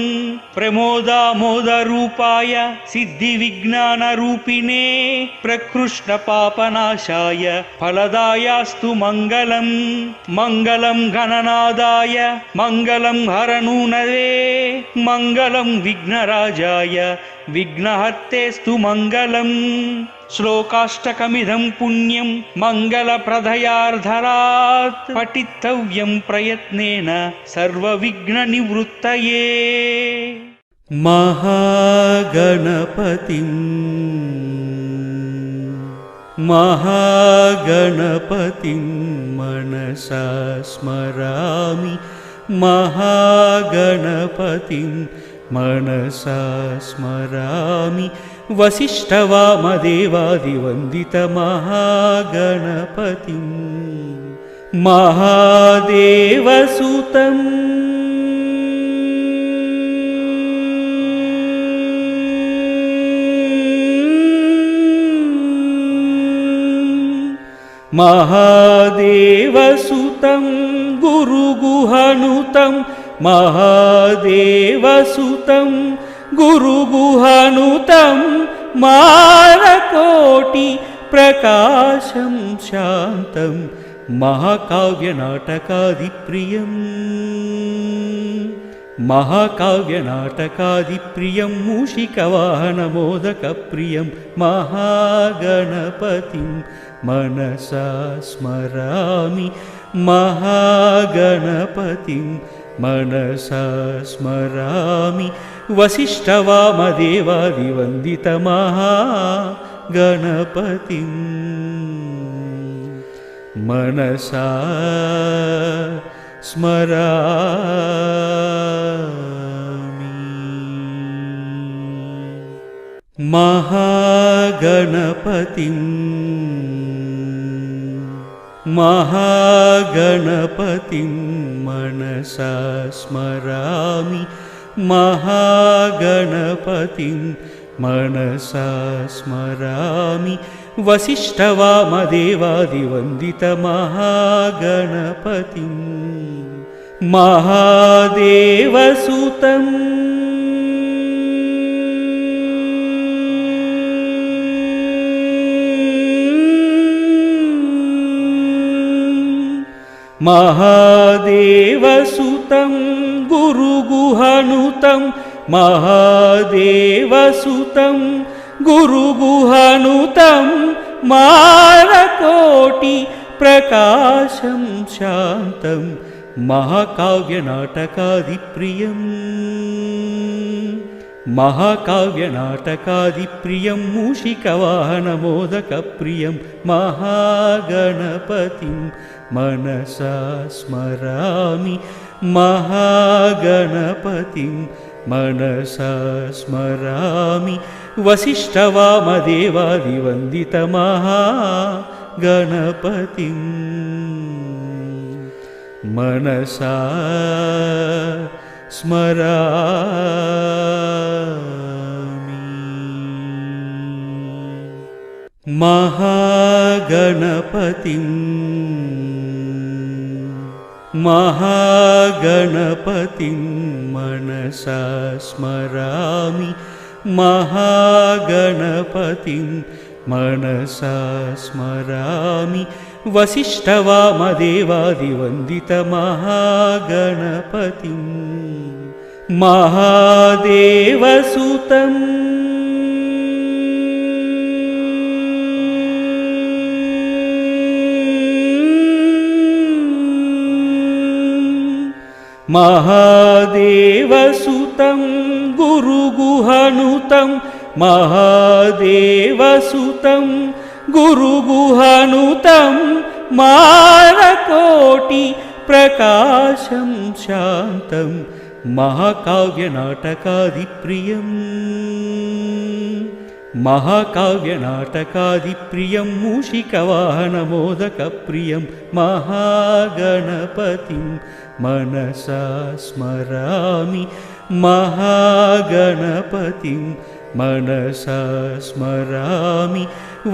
प्रमोदामोदरूपाय सिद्धिविज्ञानरूपिणे प्रकृष्टपापनाशाय फलदायास्तु मङ्गलम् मङ्गलं गणनादाय मङ्गलं हरनूनवे मङ्गलं विघ्नराजाय विघ्नहर्तेस्तु मङ्गलम् श्लोकाष्टकमिदं पुण्यं मङ्गलप्रदयार्धरात् पठितव्यं प्रयत्नेन सर्वविघ्ननिवृत्तये। महागणपतिं मनसा स्मरामि महागणपतिं मनसा स्मरामि वसिष्ठवामदेवादिवन्दितमहागणपतिं महादेवसुतम् महादेवसुतं गुरुगुहनुतं महादेवसुतं गुरुगुहनुतं मानकोटि प्रकाशं शान्तं महाकाव्यनाटकादिप्रियम् महाकाव्यनाटकादिप्रियं मूषिकवाहनमोदकप्रियं महागणपतिं मनसा स्मरामि महागणपतिं मनसा स्मरामि वसिष्ठवामदेवादिवन्दितमहागणपतिं मनसा स्मरामि। महागणपतिं मनसा स्मरामि महागणपतिं मनसा स्मरामि वसिष्ठवामदेवादिवन्दितमहागणपतिं महादेवसुतम् महादेवसुतं गुरुगुहानुतं महादेवसुतं गुरुगुहानुतं मारकोटि प्रकाशं शान्तं महाकाव्यनाटकादिप्रियम् महाकाव्यनाटकादिप्रियं मूषिकवाहनमोदकप्रियं महागणपतिं मनसा स्मरामि महागणपतिं मनसा स्मरामि वसिष्ठवामदेवादिवन्दितमहागणपतिं मनसा स्मरामि महागणपतिं मनसा स्मरामि महागणपतिं मनसा स्मरामि वसिष्ठवामदेवादिवन्दितमहागणपतिं महादेवसुतम् महादेवसुतं गुरुगुहानुतं महादेवसुतं गुरुगुहानुतं मारकोटि प्रकाशं शान्तं महाकाव्यनाटकादिप्रियम् महाकाव्यनाटकादिप्रियं मूषिकवाहनमोदकप्रियं महागणपतिं मनसा स्मरामि महागणपतिं मनसा स्मरामि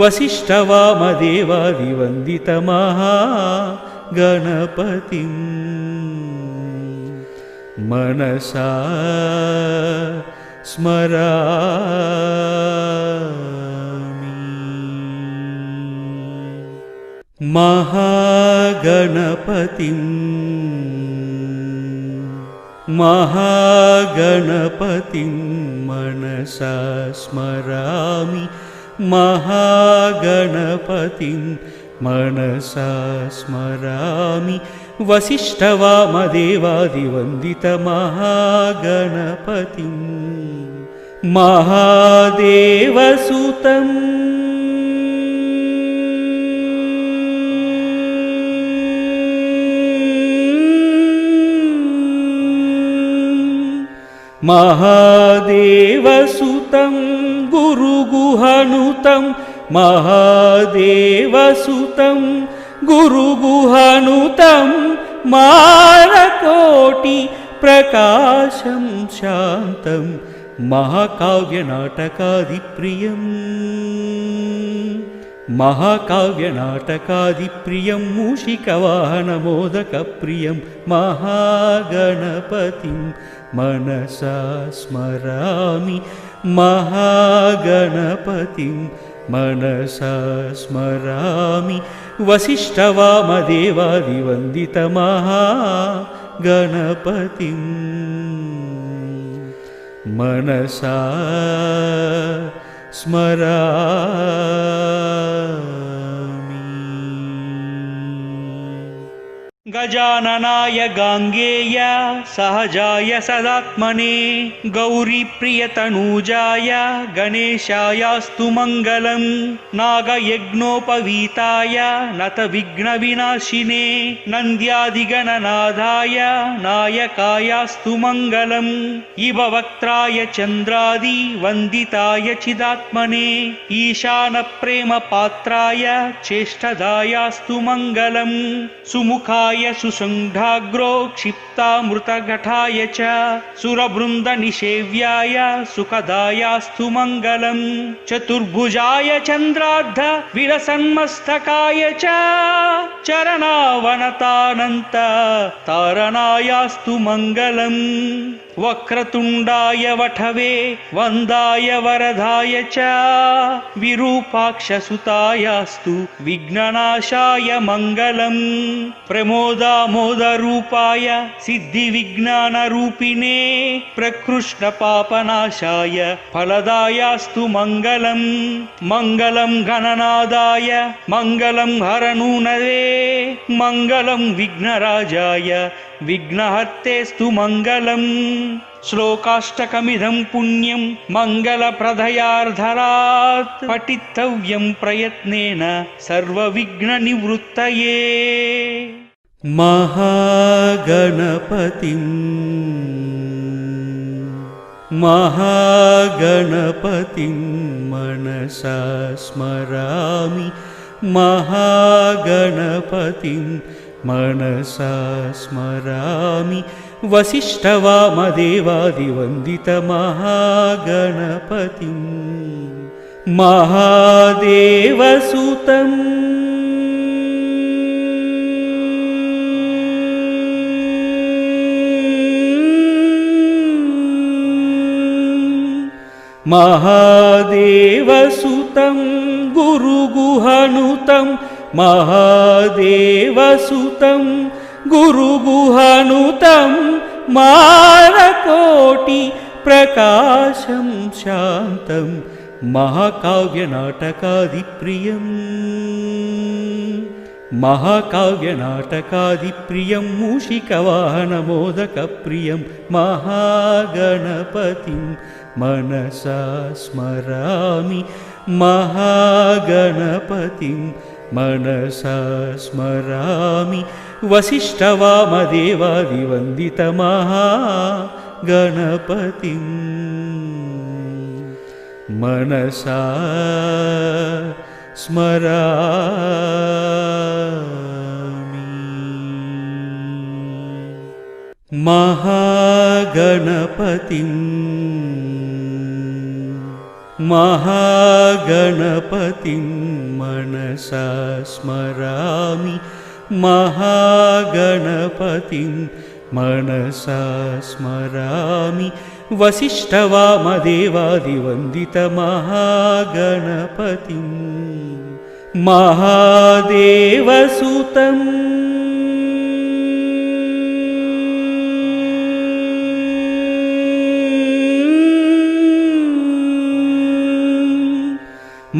वसिष्ठवामदेवादिवन्दितमहागणपतिं मनसा स्मरामि महागणपतिं मनसा स्मरामि महागणपतिं मनसा स्मरामि वसिष्ठवामदेवादिवन्दितमहागणपतिं महादेवसुतम् महादेवसुतं गुरुगुहानुतं महादेवसुतं गुरुगुहानुतं मारकोटि प्रकाशं शान्तं महाकाव्यनाटकादिप्रियम् महाकाव्यनाटकादिप्रियं मूषिकवाहनमोदकप्रियं महागणपतिं मनसा स्मरामि महागणपतिं मनसा स्मरामि वसिष्ठवामदेवादिवन्दितमहागणपतिं मनसा स्मरामि गजाननाय गाङ्गेय सहजाय सदात्मने गौरीप्रियतनूजाय गणेशायास्तु मङ्गलम् नागयज्ञोपवीताय नतविघ्नविनाशिने नन्द्यादिगणनाथाय नायकायास्तु मङ्गलम् इव वक्त्राय चन्द्रादि वन्दिताय चिदात्मने ईशानप्रेमपात्राय चेष्टदायास्तु मङ्गलम् सुमुखाय सुताय सुसङ्घाग्रो क्षिप्तामृतघटाय च सुरवृन्दनिषेव्याय सुखदायास्तु मङ्गलम् चतुर्भुजाय चन्द्रार्ध विलसन्मस्तकाय च चरणावनतानन्त तारणायास्तु मङ्गलम् वक्रतुण्डाय वठवे वन्दाय वरदाय च विरूपाक्षसुतायास्तु विघ्ननाशाय मङ्गलम् प्रमोदामोदरूपाय सिद्धिविज्ञानरूपिणे प्रकृष्णपापनाशाय फलदायास्तु मङ्गलम् मङ्गलं गणनादाय मङ्गलं हरनूनवे मङ्गलं विघ्नराजाय विघ्नहर्तेस्तु मङ्गलम् श्लोकाष्टकमिदं पुण्यं मङ्गलप्रदयार्धरात् पठितव्यं प्रयत्नेन सर्वविघ्ननिवृत्तये। महागणपतिं मनसा स्मरामि महागणपतिं मनसा स्मरामि वसिष्ठवामदेवादिवन्दितमहागणपतिं महादेवसुतम् महादेवसुतं गुरुगुहानुतं महादेवसुतं गुरुगुहानुतं मारकोटि प्रकाशं शान्तं महाकाव्यनाटकादिप्रियं मूषिकवाहनमोदकप्रियं महागणपतिं मनसा स्मरामि महागणपतिं मनसा स्मरामि वसिष्ठवामदेवादिवन्दितमहागणपतिं मनसा स्मरामि। महागणपतिं मनसा स्मरामि महागणपतिं मनसा स्मरामि वसिष्ठवामदेवादिवन्दितमहागणपतिं महादेवसुतम्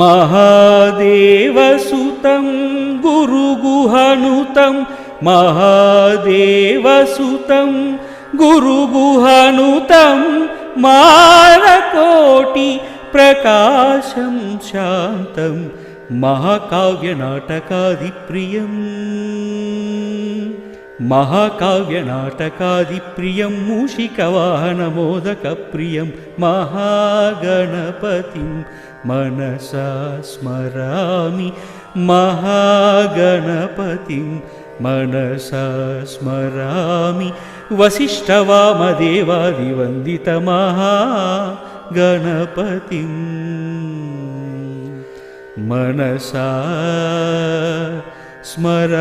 महादेवसुतं गुरुगुहानुतं महादेवसुतं गुरुगुहानुतं मारकोटि प्रकाशं शान्तं महाकाव्यनाटकादिप्रियं मूषिकवाहनमोदकप्रियं महागणपतिं मनसा स्मरामि महागणपतिं मनसा स्मरामि वसिष्ठवामदेवादिवन्दितमहागणपतिं मनसा स्मरामि।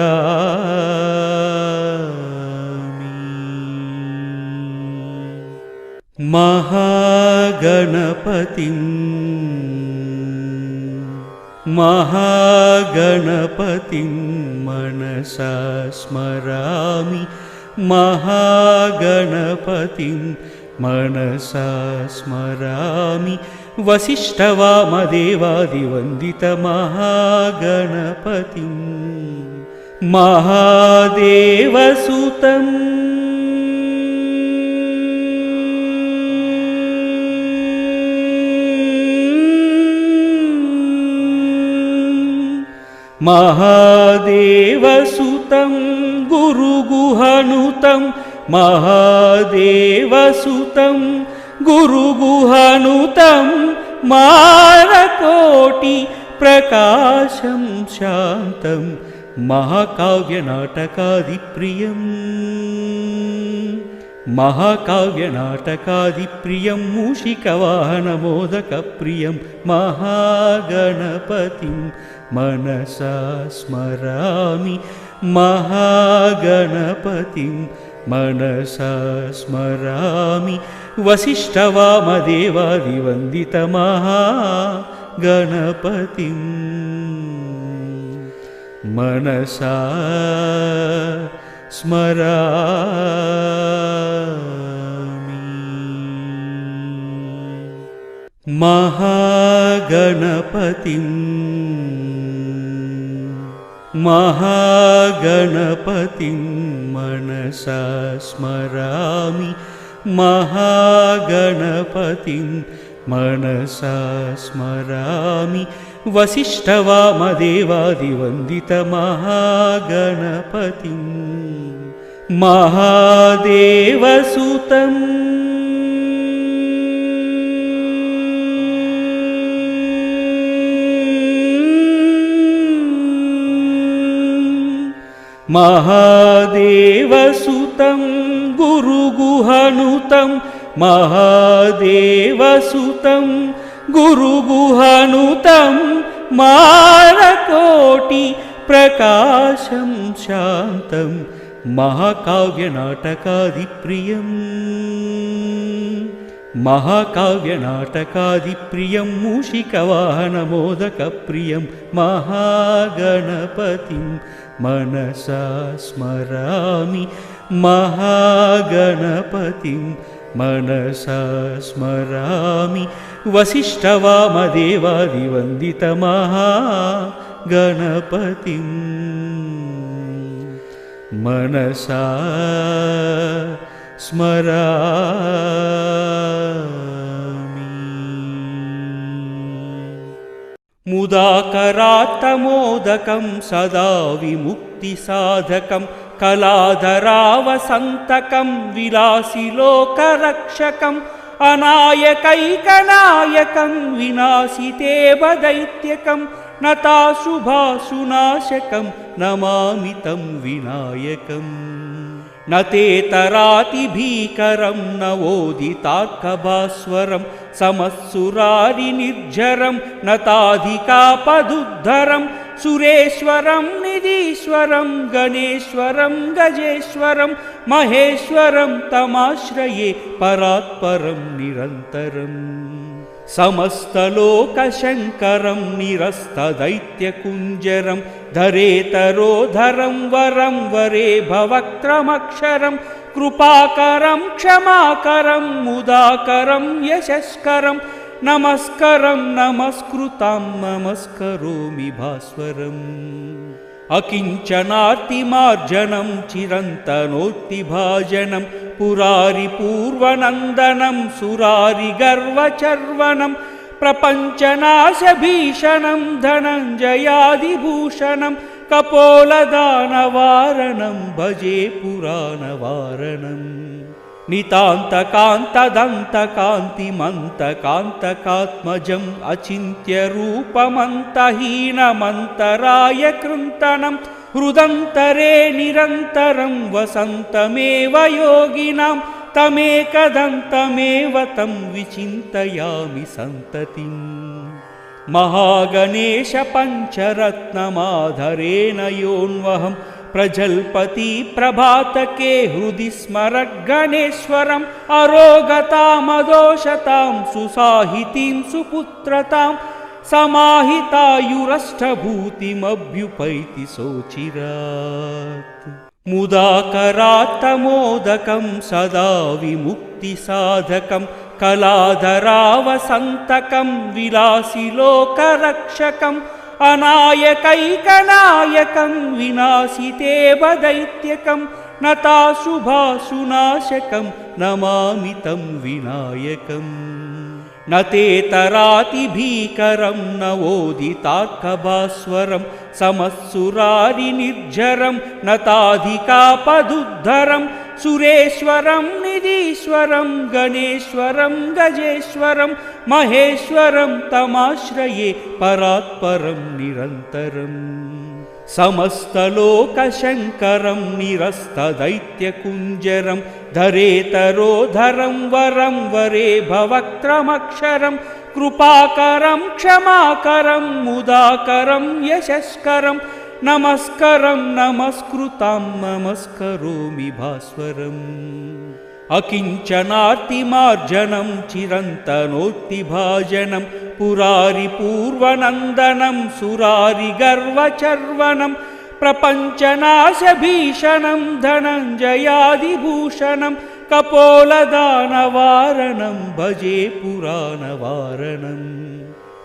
महागणपतिं मनसा स्मरामि महागणपतिं मनसा स्मरामि वसिष्ठवामदेवादिवन्दितमहागणपतिं महादेवसुतम् महादेवसुतं गुरुगुहानुतं महादेवसुतं गुरुगुहानुतं मारकोटि प्रकाशं शान्तं महाकाव्यनाटकादिप्रियम् महाकाव्यनाटकादिप्रियं मूषिकवाहनमोदकप्रियं महागणपतिं मनसा स्मरामि महागणपतिं मनसा स्मरामि वसिष्ठवामदेवादिवन्दितमहागणपतिं मनसा स्मरामि महागणपतिं महागणपतिं मनसा स्मरामि महागणपतिं मनसा स्मरामि वसिष्ठवामदेवादिवन्दितमहागणपतिं महादेवसुतम् महादेवसुतं गुरुगुहनुतं महादेवसुतं गुरुगुहनुतं मानकोटि प्रकाशं शान्तं महाकाव्यनाटकादिप्रियम् महाकाव्यनाटकादिप्रियं मूषिकवाहनमोदकप्रियं महागणपतिं मनसा स्मरामि महागणपतिं मनसा स्मरामि वसिष्ठवामदेवादिवन्दितमहागणपतिं मनसा स्मरामि मुदाकरात्तमोदकं सदा विमुक्तिसाधकं कलाधरावसन्तकं विलासिलोकरक्षकम् अनायकैकनायकं विनाशितेवदैत्यकं नताशुभाशुनाशकं नमामि तं विनायकम् न तेतरातिभीकरं नवोदितार्कभास्वरं समत्सुरारिनिर्झरं नताधिकापदुद्धरं सुरेश्वरं निधीश्वरं गणेश्वरं गजेश्वरं महेश्वरं तमाश्रये परात्परं निरन्तरम् समस्तलोकशङ्करं निरस्तदैत्यकुञ्जरं धरेतरोधरं वरं वरे भवक्त्रमक्षरं कृपाकरं क्षमाकरं मुदाकरं यशस्करं नमस्करं नमस्कृतं नमस्करोमि भास्वरम् अकिञ्चनार्तिमार्जनं चिरन्तनोक्तिभाजनं पुरारिपूर्वनन्दनं सुरारिगर्वचर्वनं प्रपञ्चनाशभीषणं धनञ्जयादिभूषणं कपोलदानवारणं भजे पुराणवारणम् नितान्तकान्तदन्तकान्तिमन्तकान्तकात्मजम् अचिन्त्यरूपमन्तहीनमन्तराय कृन्तनं हृदन्तरे निरन्तरं वसन्तमेव योगिनां तमेकदन्तमेव तं विचिन्तयामि सन्ततिम् महागणेश पञ्चरत्नमाधरेण योऽन्वहं प्रजल्पति प्रभातके हृदि स्मरगणेश्वरम् अरोगतामदोषतां सुसाहितीं सुपुत्रतां समाहितायुरष्टभूतिमभ्युपैति सोचिरात् मुदाकरात्तमोदकं सदा विमुक्तिसाधकं कलाधरावसन्तकं विलासिलोकरक्षकम् अनायकैकनायकं विनाशितेवदैत्यकं नताशुभाशुनाशकं नमामि तं विनायकम् न तेतरातिभीकरं नवोदितार्कभास्वरं समत्सुरारिनिर्झरं नताधिकापदुद्धरं सुरेश्वरं निधीश्वरं गणेश्वरं गजेश्वरं महेश्वरं तमाश्रये परात्परं निरन्तरम् समस्तलोकशङ्करं निरस्तदैत्यकुञ्जरं धरेतरोधरं वरं वरे भवक्त्रमक्षरं कृपाकरं क्षमाकरं मुदाकरं यशस्करं नमस्करं नमस्कृतां नमस्करोमि भास्वरम् अकिञ्चनार्तिमार्जनं चिरन्तनोत्तिभाजनं पुरारिपूर्वनन्दनं सुरारिगर्वचर्वनं प्रपञ्चनाशभीषणं धनञ्जयादिभूषणं कपोलदानवारणं भजे पुराणवारणम्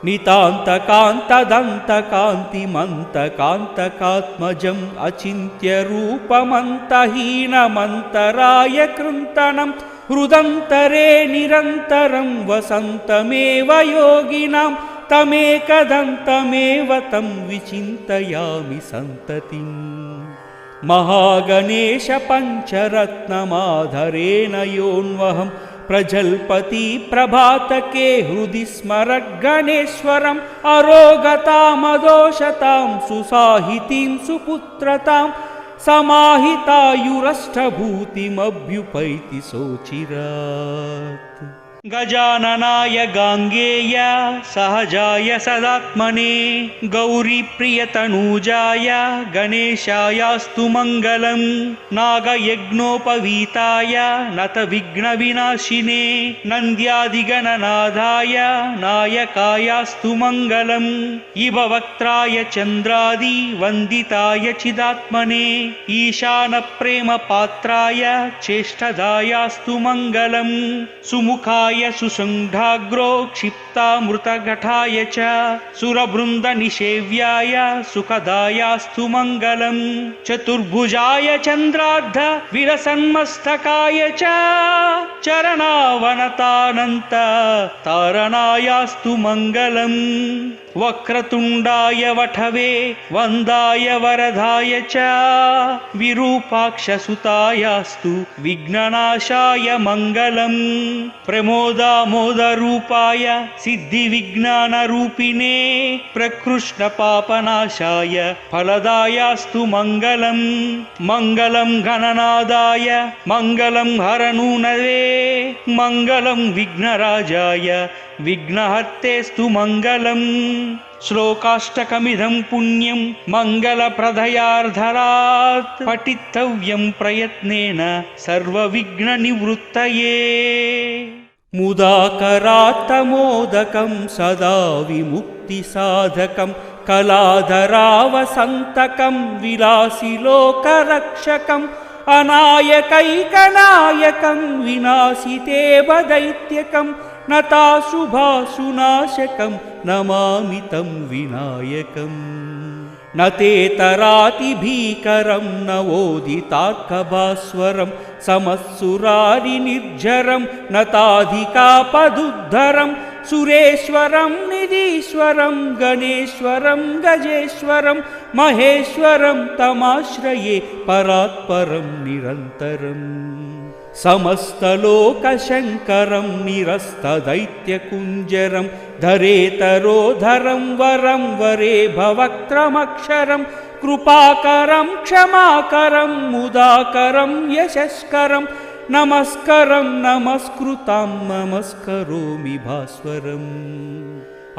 नितान्तकान्तदन्तकान्तिमन्तकान्तकात्मजम् अचिन्त्यरूपमन्तहीनमन्तराय कृन्तनं हृदन्तरे निरन्तरं वसन्तमेव योगिनां तमेकदन्तमेव तं विचिन्तयामि सन्ततिम् महागणेश पञ्चरत्नमाधरेण योऽन्वहं प्रजल्पति प्रभातके हृदि स्मरगणेश्वरम् अरोगतामदोषतां सुसाहितीं सुपुत्रतां समाहितायुरष्टभूतिमभ्युपैति सोचिरात् गजाननाय गाङ्गेय सहजाय सदात्मने गौरीप्रियतनूजाय गणेशायास्तु मङ्गलम् नागयज्ञोपवीताय नतविघ्नविनाशिने नन्द्यादिगणनाथाय नायकायास्तु मङ्गलम् इभवक्त्राय चन्द्रादि वन्दिताय चिदात्मने ईशानप्रेमपात्राय चेष्टदायास्तु मङ्गलम् सुमुखाय सुसङ्घाग्रो क्षिप्तामृतघटाय च सुरवृन्दनिषेव्याय सुखदायास्तु मङ्गलम् चतुर्भुजाय चन्द्रार्ध विलसन्मस्तकाय च चरणावनतानन्त तारणायास्तु मङ्गलम् वक्रतुण्डाय वठवे वन्दाय वरदाय च विरूपाक्षसुतायास्तु विघ्ननाशाय मङ्गलम् प्रमोदामोदरूपाय सिद्धिविज्ञानरूपिणे प्रकृष्णपापनाशाय फलदायास्तु मङ्गलम् मङ्गलं गणनादाय मङ्गलं हरनूनवे मङ्गलं विघ्नराजाय विघ्नहर्तेस्तु मङ्गलम् श्लोकाष्टकमिदं पुण्यं मङ्गलप्रदयार्धरात् पठितव्यं प्रयत्नेन सर्वविघ्ननिवृत्तये मुदाकरात्तमोदकं सदा विमुक्तिसाधकं कलाधरावसन्तकं विलासिलोकरक्षकम् अनायकैकनायकं विनाशितेव दैत्यकं नताशुभाशुनाशकं नमामि तं विनायकम् न तेतरातिभीकरं नवोदितार्कभास्वरं समत्सुरारिनिर्झरं नताधिकापदुद्धरं सुरेश्वरं निधीश्वरं गणेश्वरं गजेश्वरं महेश्वरं तमाश्रये परात्परं निरन्तरम् समस्तलोकशङ्करं निरस्तदैत्यकुञ्जरं धरेतरोधरं वरं वरे भवक्त्रमक्षरं कृपाकरं क्षमाकरं मुदाकरं यशस्करं नमस्करं नमस्कृतां नमस्करोमि भास्वरम्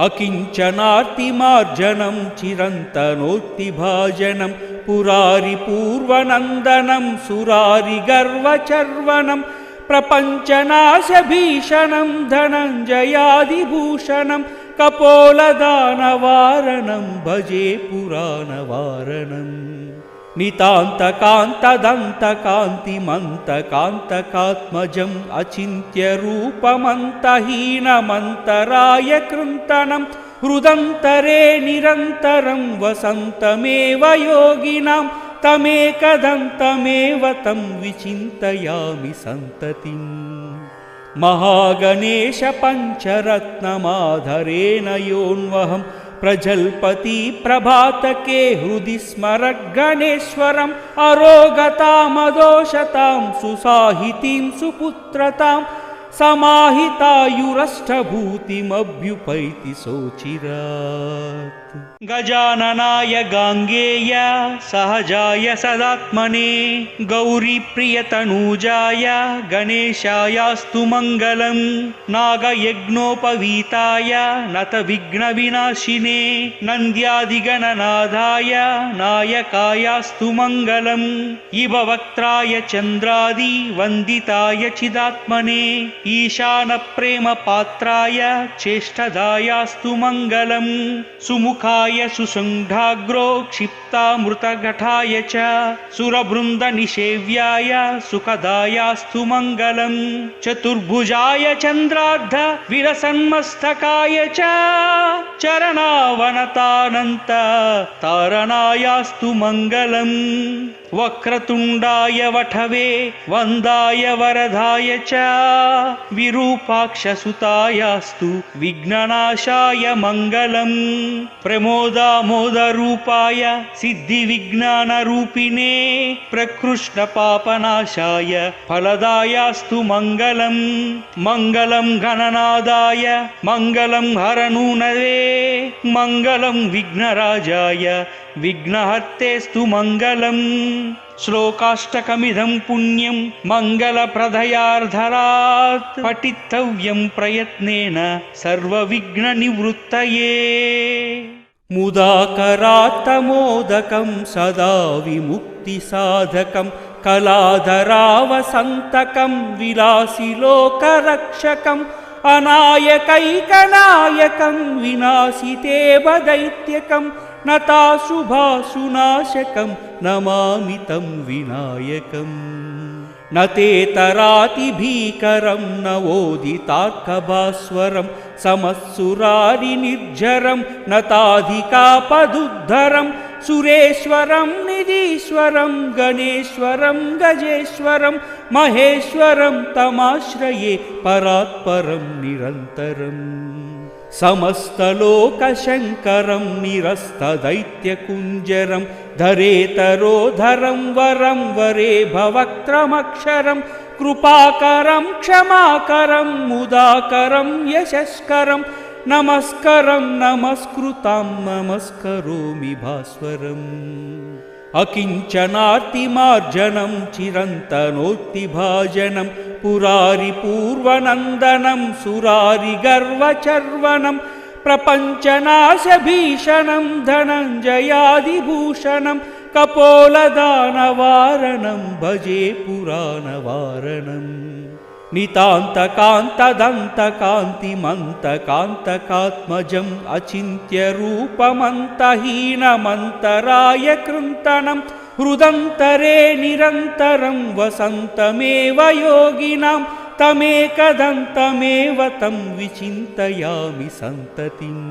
अकिञ्चनार्तिमार्जनं चिरन्तनोत्तिभाजनं पुरारिपूर्वनन्दनं सुरारिगर्वचर्वनं प्रपञ्चनाशभीषणं धनञ्जयादिभूषणं कपोलदानवारणं भजे पुराणवारणम् नितान्तकान्तदन्तकान्तिमन्तकान्तकात्मजम् अचिन्त्यरूपमन्तहीनमन्तराय कृन्तनं हृदन्तरे निरन्तरं वसन्तमेव योगिनां तमेकदन्तमेव तं विचिन्तयामि सन्ततिम् महागणेश पञ्चरत्नमाधरेण योऽन्वहं प्रजल्पति प्रभातके हृदि स्मरगणेश्वरम् अरोगतामदोषतां सुसाहितीं सुपुत्रतां समाहितायुरष्टभूतिमभ्युपैति सोचिरात्। गजाननाय गाङ्गेय सहजाय सदात्मने गौरीप्रियतनूजाय गणेशायास्तु मङ्गलम् नागयज्ञोपवीताय नतविघ्नविनाशिने नन्द्यादिगणनाथाय नायकायास्तु मङ्गलम् इव वक्त्राय चन्द्रादि वन्दिताय चिदात्मने ईशानप्रेमपात्राय चेष्टदायास्तु मङ्गलम् सुमुखाय सुसुण्ढाग्रो क्षिप्तामृतघटाय च सुरवृन्दनिषेव्याय सुखदायास्तु मङ्गलम् चतुर्भुजाय चन्द्रार्ध विलसन्मस्तकाय च चरणावनतानन्त तारणायास्तु मङ्गलम् वक्रतुण्डाय वठवे वन्दाय वरदाय च विरूपाक्षसुतायास्तु विघ्ननाशाय मङ्गलम् प्रमोदामोदरूपाय सिद्धिविज्ञानरूपिणे प्रकृष्णपापनाशाय फलदायास्तु मङ्गलम् मङ्गलं गणनादाय मङ्गलं हरनूनवे मङ्गलं विघ्नराजाय विघ्नहर्तेस्तु मङ्गलम् श्लोकाष्टकमिदं पुण्यं मङ्गलप्रदयार्धरात् पठितव्यं प्रयत्नेन सर्वविघ्ननिवृत्तये मुदाकरात्तमोदकं सदा विमुक्तिसाधकं कलाधरावसन्तकं विलासिलोकरक्षकम् अनायकैकनायकं विनाशितेवदैत्यकं नताशुभाशुनाशकं नमामि तं विनायकम् न तेतरातिभीकरं नवोदितार्कभास्वरं समत्सुरारिनिर्झरं नताधिकापदुद्धरं सुरेश्वरं निधीश्वरं गणेश्वरं गजेश्वरं महेश्वरं तमाश्रये परात्परं निरन्तरम् समस्तलोकशङ्करं निरस्तदैत्यकुञ्जरं धरेतरोधरं वरं वरे भवक्त्रमक्षरं कृपाकरं क्षमाकरं मुदाकरं यशस्करं नमस्करं नमस्कृतं नमस्करोमि भास्वरम् अकिञ्चनार्तिमार्जनं चिरन्तनोक्तिभाजनं पुरारिपूर्वनन्दनं सुरारिगर्वचर्वनं प्रपञ्चनाशभीषणं धनञ्जयादिभूषणं कपोलदानवारणं भजे पुराणवारणम् नितान्तकान्तदन्तकान्तिमन्तकान्तकात्मजम् अचिन्त्यरूपमन्तहीनमन्तराय कृन्तनं हृदन्तरे निरन्तरं वसन्तमेव योगिनां तमेकदन्तमेव तं विचिन्तयामि सन्ततिम्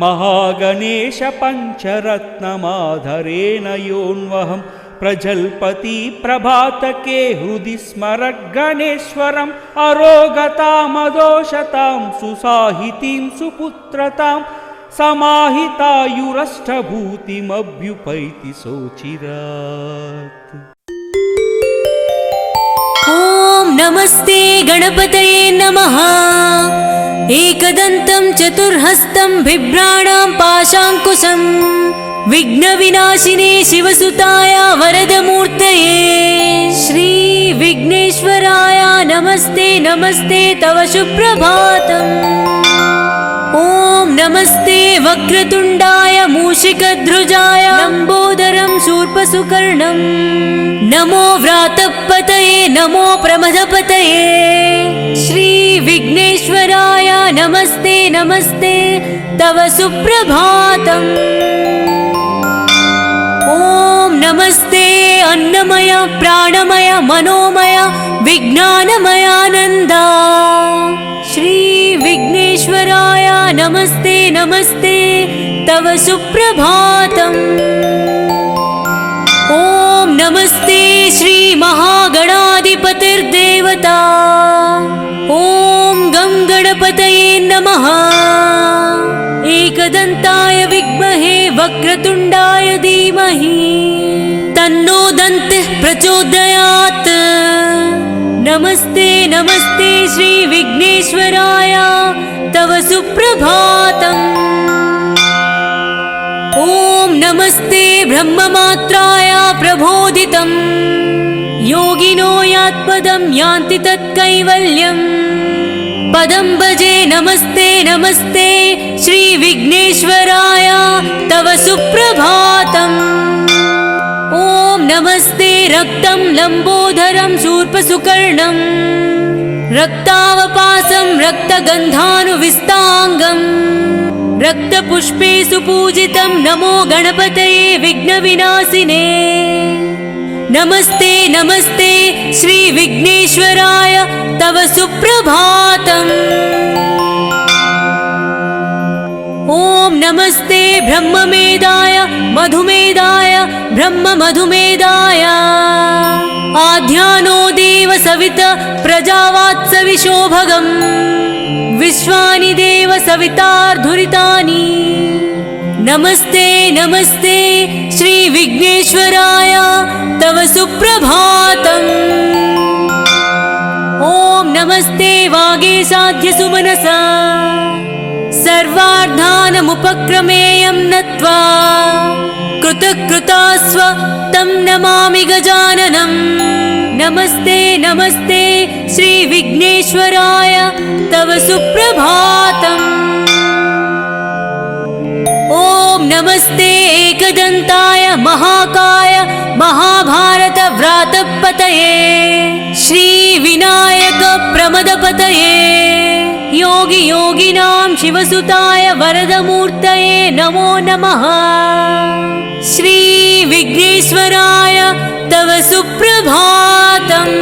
महागणेश पञ्चरत्नमाधरेण योऽन्वहं प्रजल्पति प्रभातके हृदि स्मरगणेश्वरम् अरोगतामदोषतां सुसाहितीं सुपुत्रतां समाहितायुरष्टभूतिमभ्युपैति सोचिरात्। ॐ नमस्ते गणपतये नमः। एकदन्तं चतुर्हस्तं बिभ्राणां पाशाङ्कुशं विघ्नविनाशिने शिवसुताय वरदमूर्तये श्री विघ्नेश्वराय नमस्ते नमस्ते तव सुप्रभातम्। ॐ नमस्ते वक्रतुण्डाय मूषिकध्रुजाय लम्बोदरं शूर्पसुकर्णं नमो व्रातपतये नमो प्रमदपतये श्री विघ्नेश्वराय नमस्ते नमस्ते तव सुप्रभातम्। ॐ नमस्ते अन्नमय प्राणमय मनोमय विज्ञानमयानन्द श्री विघ्नेश्वराय नमस्ते नमस्ते तव सुप्रभातम्। ॐ नमस्ते श्री महागणाधिपतिर्देवता ॐ गं गणपतये नमः। एकदन्ताय विद्महे वक्रतुण्डाय धीमहि तन्नो दन्तिः प्रचोदयात्। नमस्ते नमस्ते श्री विघ्नेश्वराय तव सुप्रभातम्। ॐ ॐ नमस्ते ब्रह्ममात्राय प्रबोधितं योगिनो यात्पदं यान्ति तत्कैवल्यम् पदं भजे नमस्ते नमस्ते श्रीविघ्नेश्वराय तव सुप्रभातम् ॐ नमस्ते रक्तं लम्बोदरं शूर्पसुकर्णं रक्तावपासं रक्तगन्धानुविस्ताङ्गम् रक्तपुष्पे सुपूजितं नमो गणपतये विघ्नविनाशिने नमस्ते नमस्ते श्रीविघ्नेश्वराय तव सुप्रभातम् ॐ नमस्ते ब्रह्ममेधाय मधुमेधाय ब्रह्ममधुमेधाय आध्यानो देव सविता प्रजावात्सविशो भगम् विश्वानि देव सवितार्धुरितानि नमस्ते नमस्ते श्रीविघ्नेश्वराय तव सुप्रभातम् ॐ नमस्ते वागीशाद्यसुमनसा सर्वार्थानमुपक्रमेयं नत्वा कृतकृतास्व तं नमामि गजाननम् नमस्ते नमस्ते श्रीविघ्नेश्वराय तव सुप्रभातम् ॐ नमस्ते एकदन्ताय महाकाय महाभारतव्रातपतये श्रीविनायक प्रमदपतये योगी योगिनां शिवसुताय वरदमूर्तये नमो नमः श्रीविघ्नेश्वराय तव सुप्रभातम्